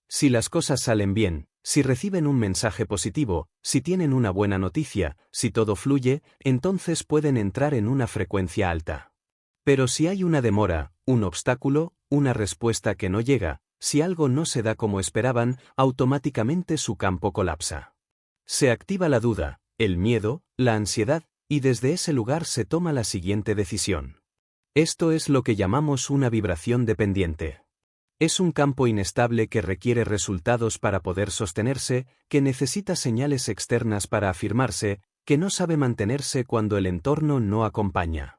Si las cosas salen bien, si reciben un mensaje positivo, si tienen una buena noticia, si todo fluye, entonces pueden entrar en una frecuencia alta. Pero si hay una demora, un obstáculo, una respuesta que no llega, si algo no se da como esperaban, automáticamente su campo colapsa. Se activa la duda, el miedo, la ansiedad, y desde ese lugar se toma la siguiente decisión. Esto es lo que llamamos una vibración dependiente. Es un campo inestable que requiere resultados para poder sostenerse, que necesita señales externas para afirmarse, que no sabe mantenerse cuando el entorno no acompaña.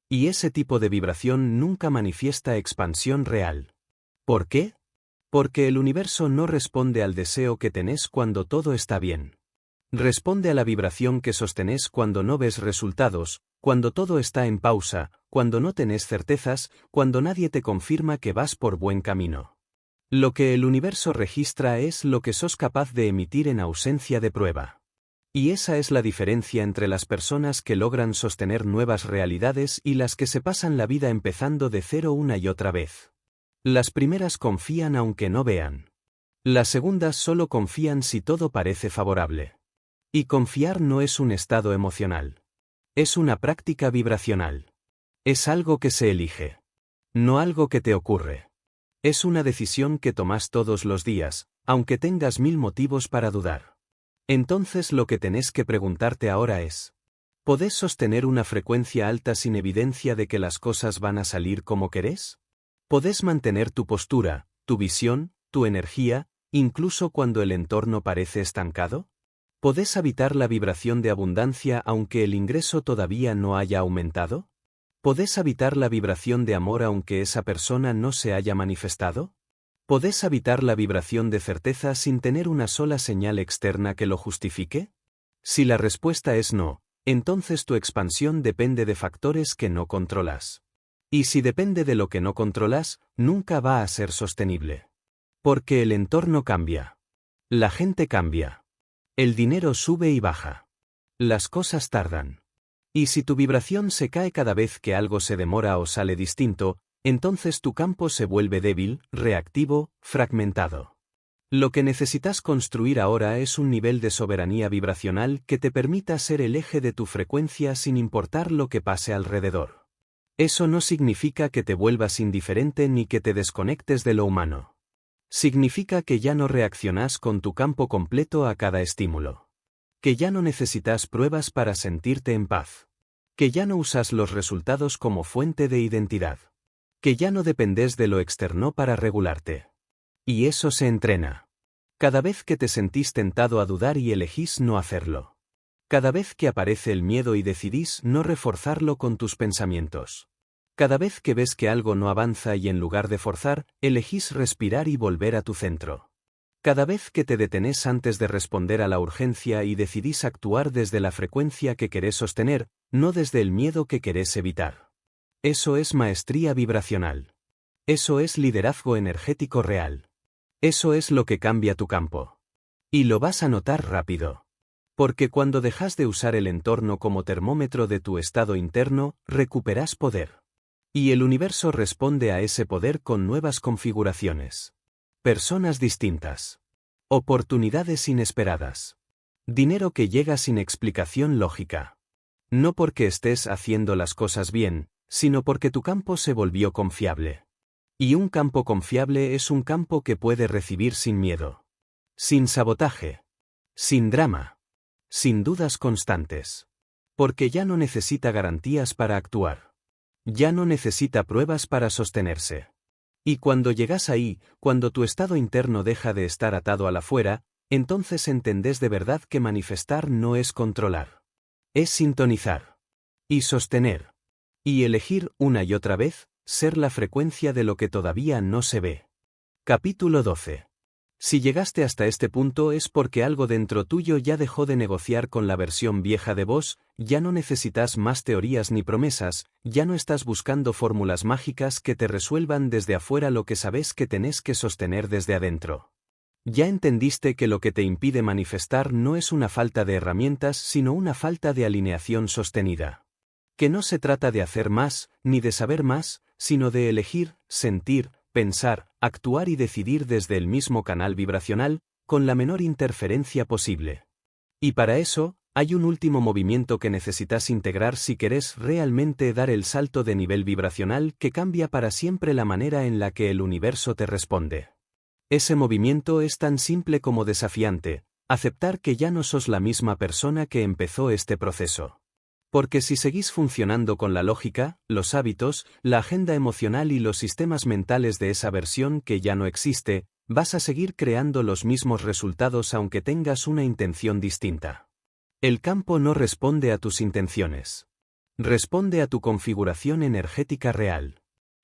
Y ese tipo de vibración nunca manifiesta expansión real. ¿Por qué? Porque el universo no responde al deseo que tenés cuando todo está bien. Responde a la vibración que sostenés cuando no ves resultados, cuando todo está en pausa, cuando no tenés certezas, cuando nadie te confirma que vas por buen camino. Lo que el universo registra es lo que sos capaz de emitir en ausencia de prueba. Y esa es la diferencia entre las personas que logran sostener nuevas realidades y las que se pasan la vida empezando de cero una y otra vez. Las primeras confían aunque no vean. Las segundas solo confían si todo parece favorable. Y confiar no es un estado emocional. Es una práctica vibracional. Es algo que se elige. No algo que te ocurre. Es una decisión que tomas todos los días, aunque tengas 1000 motivos para dudar. Entonces lo que tenés que preguntarte ahora es: ¿Podés sostener una frecuencia alta sin evidencia de que las cosas van a salir como querés? ¿Podés mantener tu postura, tu visión, tu energía, incluso cuando el entorno parece estancado? ¿Podés habitar la vibración de abundancia aunque el ingreso todavía no haya aumentado? ¿Podés habitar la vibración de amor aunque esa persona no se haya manifestado? ¿Podés habitar la vibración de certeza sin tener una sola señal externa que lo justifique? Si la respuesta es no, entonces tu expansión depende de factores que no controlas. Y si depende de lo que no controlas, nunca va a ser sostenible. Porque el entorno cambia. La gente cambia. El dinero sube y baja. Las cosas tardan. Y si tu vibración se cae cada vez que algo se demora o sale distinto, entonces tu campo se vuelve débil, reactivo, fragmentado. Lo que necesitas construir ahora es un nivel de soberanía vibracional que te permita ser el eje de tu frecuencia sin importar lo que pase alrededor. Eso no significa que te vuelvas indiferente ni que te desconectes de lo humano. Significa que ya no reaccionas con tu campo completo a cada estímulo. Que ya no necesitas pruebas para sentirte en paz. Que ya no usas los resultados como fuente de identidad. Que ya no dependes de lo externo para regularte. Y eso se entrena. Cada vez que te sentís tentado a dudar y elegís no hacerlo. Cada vez que aparece el miedo y decidís no reforzarlo con tus pensamientos. Cada vez que ves que algo no avanza y en lugar de forzar, elegís respirar y volver a tu centro. Cada vez que te detenés antes de responder a la urgencia y decidís actuar desde la frecuencia que querés sostener, no desde el miedo que querés evitar. Eso es maestría vibracional. Eso es liderazgo energético real. Eso es lo que cambia tu campo. Y lo vas a notar rápido. Porque cuando dejas de usar el entorno como termómetro de tu estado interno, recuperas poder. Y el universo responde a ese poder con nuevas configuraciones. Personas distintas. Oportunidades inesperadas. Dinero que llega sin explicación lógica. No porque estés haciendo las cosas bien, sino porque tu campo se volvió confiable. Y un campo confiable es un campo que puede recibir sin miedo. Sin sabotaje. Sin drama. Sin dudas constantes. Porque ya no necesita garantías para actuar. Ya no necesita pruebas para sostenerse. Y cuando llegas ahí, cuando tu estado interno deja de estar atado al afuera, entonces entendés de verdad que manifestar no es controlar. Es sintonizar. Y sostener. Y elegir una y otra vez, ser la frecuencia de lo que todavía no se ve. Capítulo 12. Si llegaste hasta este punto es porque algo dentro tuyo ya dejó de negociar con la versión vieja de vos, ya no necesitas más teorías ni promesas, ya no estás buscando fórmulas mágicas que te resuelvan desde afuera lo que sabes que tenés que sostener desde adentro. Ya entendiste que lo que te impide manifestar no es una falta de herramientas sino una falta de alineación sostenida. Que no se trata de hacer más, ni de saber más, sino de elegir, sentir, pensar, actuar y decidir desde el mismo canal vibracional, con la menor interferencia posible. Y para eso, hay un último movimiento que necesitas integrar si querés realmente dar el salto de nivel vibracional que cambia para siempre la manera en la que el universo te responde. Ese movimiento es tan simple como desafiante, aceptar que ya no sos la misma persona que empezó este proceso. Porque si seguís funcionando con la lógica, los hábitos, la agenda emocional y los sistemas mentales de esa versión que ya no existe, vas a seguir creando los mismos resultados aunque tengas una intención distinta. El campo no responde a tus intenciones. Responde a tu configuración energética real.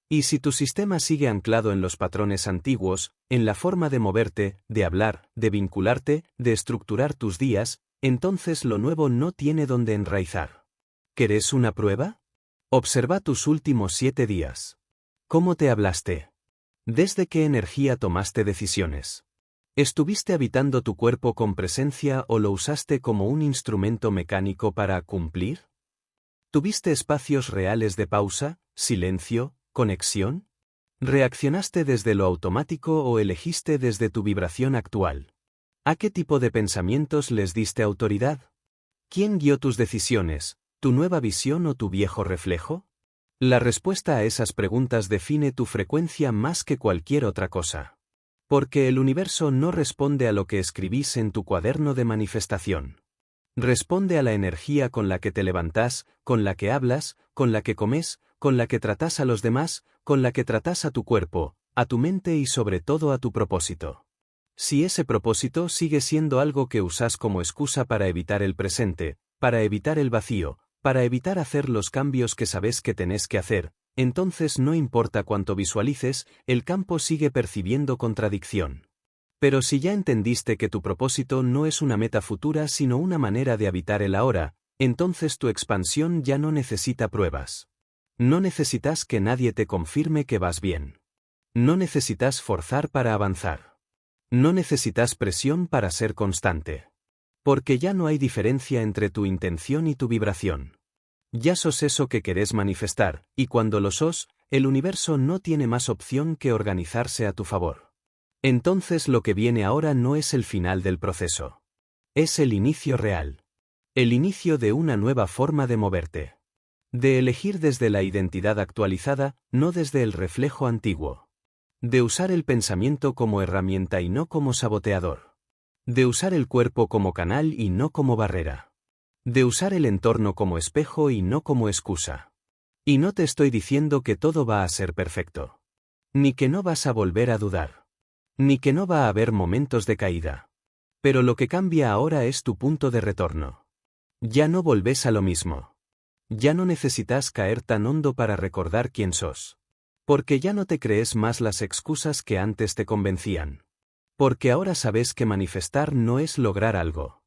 Y si tu sistema sigue anclado en los patrones antiguos, en la forma de moverte, de hablar, de vincularte, de estructurar tus días, entonces lo nuevo no tiene dónde enraizar. ¿Querés una prueba? Observa tus últimos 7 días. ¿Cómo te hablaste? ¿Desde qué energía tomaste decisiones? ¿Estuviste habitando tu cuerpo con presencia o lo usaste como un instrumento mecánico para cumplir? ¿Tuviste espacios reales de pausa, silencio, conexión? ¿Reaccionaste desde lo automático o elegiste desde tu vibración actual? ¿A qué tipo de pensamientos les diste autoridad? ¿Quién guió tus decisiones? ¿Tu nueva visión o tu viejo reflejo? La respuesta a esas preguntas define tu frecuencia más que cualquier otra cosa. Porque el universo no responde a lo que escribís en tu cuaderno de manifestación. Responde a la energía con la que te levantas, con la que hablas, con la que comes, con la que tratas a los demás, con la que tratas a tu cuerpo, a tu mente y sobre todo a tu propósito. Si ese propósito sigue siendo algo que usas como excusa para evitar el presente, para evitar el vacío, para evitar hacer los cambios que sabes que tenés que hacer, entonces no importa cuánto visualices, el campo sigue percibiendo contradicción. Pero si ya entendiste que tu propósito no es una meta futura sino una manera de habitar el ahora, entonces tu expansión ya no necesita pruebas. No necesitas que nadie te confirme que vas bien. No necesitas forzar para avanzar. No necesitas presión para ser constante. Porque ya no hay diferencia entre tu intención y tu vibración. Ya sos eso que querés manifestar, y cuando lo sos, el universo no tiene más opción que organizarse a tu favor. Entonces lo que viene ahora no es el final del proceso. Es el inicio real. El inicio de una nueva forma de moverte. De elegir desde la identidad actualizada, no desde el reflejo antiguo. De usar el pensamiento como herramienta y no como saboteador. De usar el cuerpo como canal y no como barrera. De usar el entorno como espejo y no como excusa. Y no te estoy diciendo que todo va a ser perfecto. Ni que no vas a volver a dudar. Ni que no va a haber momentos de caída. Pero lo que cambia ahora es tu punto de retorno. Ya no volvés a lo mismo. Ya no necesitas caer tan hondo para recordar quién sos. Porque ya no te crees más las excusas que antes te convencían. Porque ahora sabes que manifestar no es lograr algo.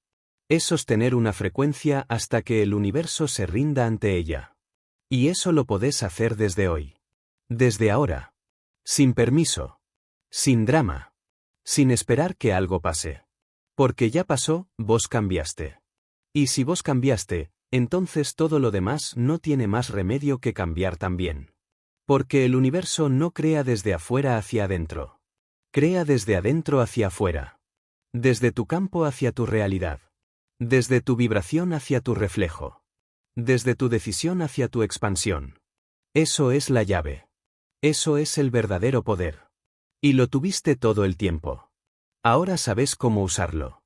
Es sostener una frecuencia hasta que el universo se rinda ante ella. Y eso lo podés hacer desde hoy. Desde ahora. Sin permiso. Sin drama. Sin esperar que algo pase. Porque ya pasó, vos cambiaste. Y si vos cambiaste, entonces todo lo demás no tiene más remedio que cambiar también. Porque el universo no crea desde afuera hacia adentro. Crea desde adentro hacia afuera. Desde tu campo hacia tu realidad. Desde tu vibración hacia tu reflejo. Desde tu decisión hacia tu expansión. Eso es la llave. Eso es el verdadero poder. Y lo tuviste todo el tiempo. Ahora sabes cómo usarlo.